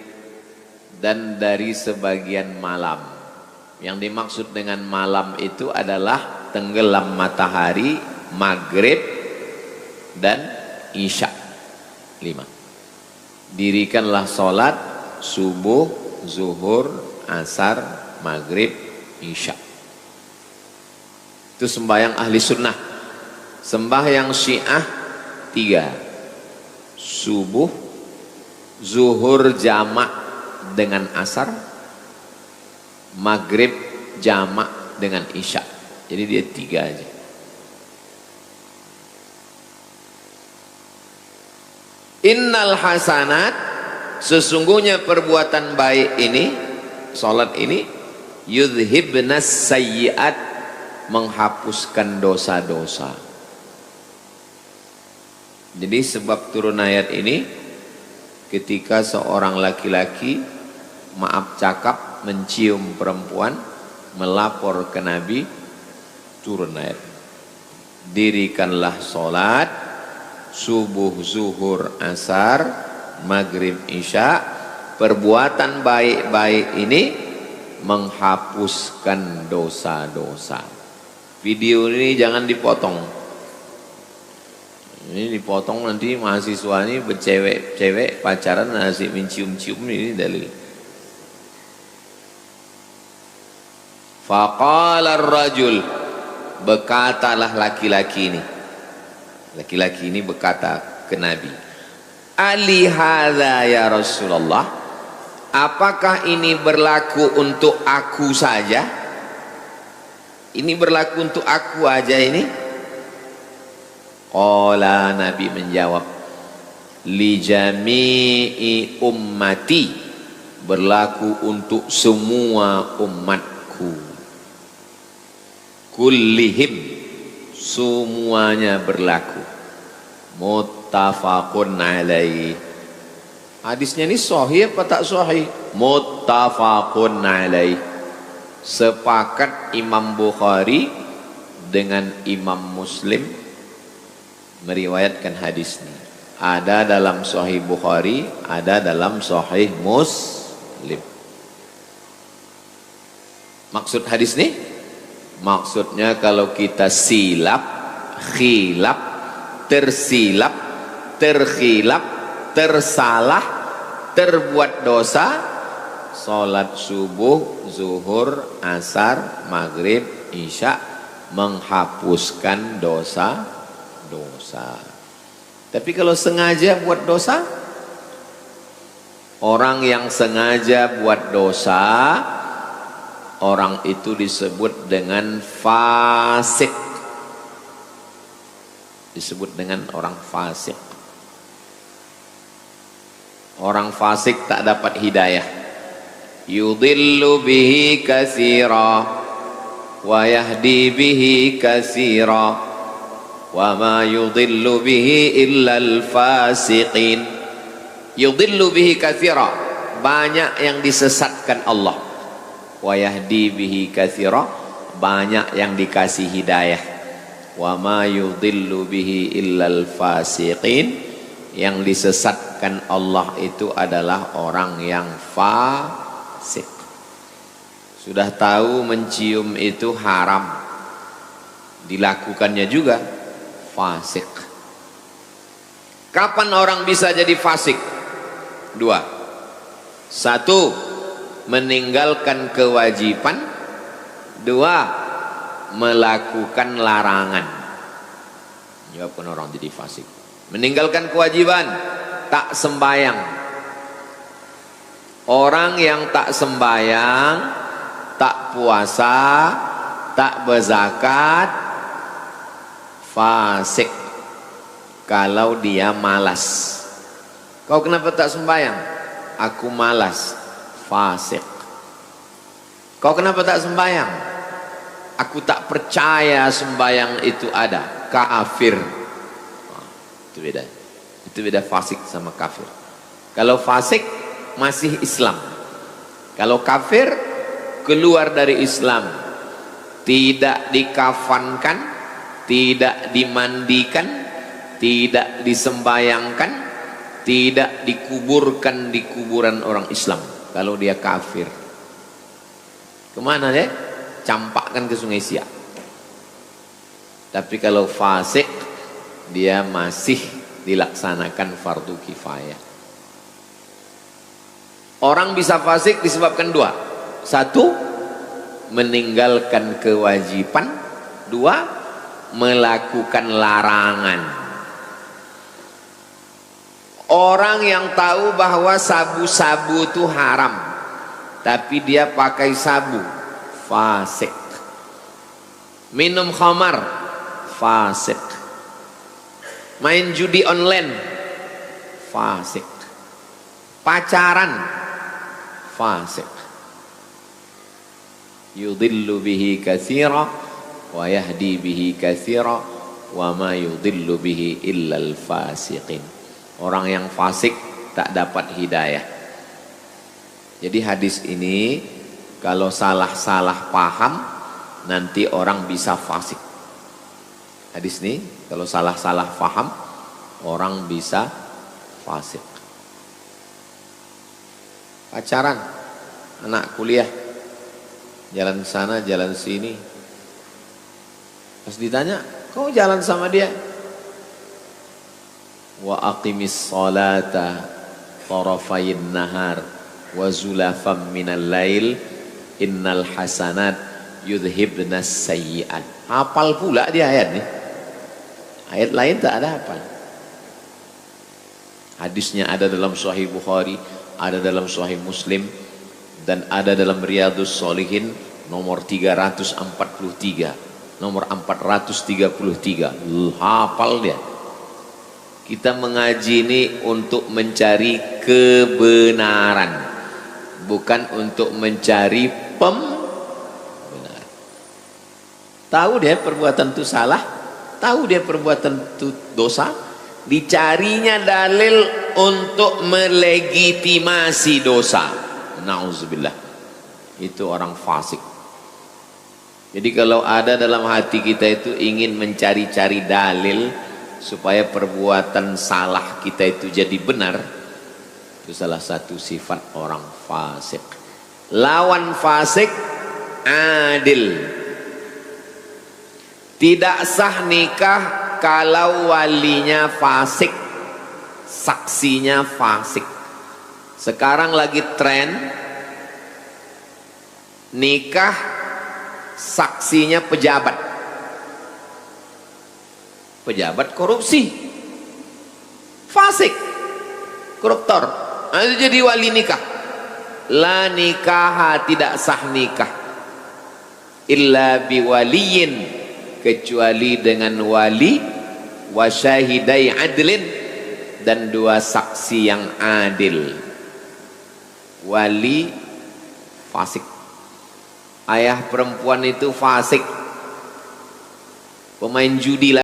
dan dari sebagian malam. Yang dimaksud dengan malam itu adalah tenggelam matahari, maghrib dan isya. 5. Dirikanlah salat subuh, zuhur, asar, maghrib, isya. Itu sembahyang ahli sunnah. Sembahyang syiah 3. Subuh, zuhur jamak dengan asar, maghrib jamak dengan isya. Jadi dia 3 aja. Innal hasanat, sesungguhnya perbuatan baik ini, salat ini, yudhibnas sayyiat, menghapuskan dosa-dosa. Jadi sebab turun ayat ini, ketika seorang laki-laki, maaf cakap, mencium perempuan, melapor ke Nabi, turun ayat. Dirikanlah salat subuh, zuhur, asar, maghrib, isya. Perbuatan baik-baik ini menghapuskan dosa-dosa. Video ini jangan dipotong. Ini dipotong nanti mahasiswa ini bercewek-cewek pacaran asik mencium-cium, ini dalil. Faqala ar-rajul, berkatalah laki-laki ini. Laki-laki ini berkata ke Nabi, Ali hadza ya Rasulullah, apakah ini berlaku untuk aku saja? Ini berlaku untuk aku aja ini? Qala, Nabi menjawab, li jami'i ummati, berlaku untuk semua umatku, kullihim, semuanya berlaku, muttafaqun alaih. Hadisnya ini sahih apa tak sahih? Muttafaqun alaih, sepakat Imam Bukhari dengan Imam Muslim meriwayatkan hadis ini. Ada dalam Sahih Bukhari, ada dalam Sahih Muslim. Maksud hadis ini? Maksudnya kalau kita silap, khilaf, tersilap, terkhilaf, tersalah, terbuat dosa, salat subuh, zuhur, asar, maghrib, isya, menghapuskan dosa-dosa. Tapi kalau sengaja buat dosa, orang yang sengaja buat dosa, orang itu disebut dengan fasik. Disebut dengan orang fasik. Orang fasik tak dapat hidayah. Yudhillu bihi katsira wa yahdi bihi katsira wa ma yudhillu bihi illa al-fasiqin. Yudhillu bihi katsira, banyak yang disesatkan Allah. Wa yahdi bihi katsira, banyak yang dikasih hidayah. Wa ma yudhillu bihi illa al-fasiqin, yang disesatkan Allah itu adalah orang yang fasik. Sudah tahu mencium itu haram, dilakukannya juga fasik. Kapan orang bisa jadi fasik? Dua. Satu, meninggalkan kewajiban. Dua, melakukan larangan. Jawabkan orang jadi fasik. Meninggalkan kewajiban, tak sembayang. Orang yang tak sembayang, tak puasa, tak berzakat, fasik. Kalau dia malas. Kau kenapa tak sembayang? Aku malas. Fasik. Kau kenapa tak sembayang? Aku tak percaya sembayang itu ada. Kafir. Itu beda. Itu beda fasik sama kafir. Kalau fasik masih Islam. Kalau kafir keluar dari Islam, tidak dikafankan, tidak dimandikan, tidak disembayangkan, tidak dikuburkan di kuburan orang Islam. Kalau dia kafir, kemana dia? Campakkan ke Sungai Siak. Tapi kalau fasik, dia masih dilaksanakan fardu kifayah. Orang bisa fasik disebabkan dua. Satu, meninggalkan kewajiban. Dua, melakukan larangan. Orang yang tahu bahwa sabu-sabu itu haram, tapi dia pakai sabu, fasik. Minum khamar, fasik. Main judi online, fasik. Pacaran, fasik. Yudhillu bihi katsira wa yahdi bihi katsira wa ma yudhillu bihi illal fasiqin. Orang yang fasik tak dapat hidayah. Jadi hadis ini kalau salah-salah paham, nanti orang bisa fasik. Hadis ini kalau salah-salah paham, orang bisa fasik. Pacaran, anak kuliah, jalan sana jalan sini, pas ditanya, kau jalan sama dia? Wa aqimis salata tarafayin nahar wa zulafam minal lail innal hasanat yudhibnas sayyi'at. Hafal pula dia ayat nih. Ayat lain tak ada hafal. Hadisnya ada dalam Sahih Bukhari, ada dalam Sahih Muslim, dan ada dalam Riyadhus Shalihin nomor 343. nomor 433. Hafal dia. Kita mengaji ini untuk mencari kebenaran, bukan untuk mencari pembenaran. Tahu dia perbuatan itu salah, tahu dia perbuatan itu dosa, dicarinya dalil untuk melegitimasi dosa. Nauzubillah. Itu orang fasik. Jadi kalau ada dalam hati kita itu ingin mencari-cari dalil supaya perbuatan salah kita itu jadi benar, itu salah satu sifat orang fasik. Lawan fasik adil. Tidak sah nikah kalau walinya fasik, saksinya fasik. Sekarang lagi tren nikah saksinya pejabat, pejabat korupsi, fasik, koruptor, itu jadi wali nikah. La nikah, tidak sah nikah illa biwaliyin, kecuali dengan wali, wa syahidai adlin, dan dua saksi yang adil. Wali fasik, ayah perempuan itu fasik, pemain judi lah.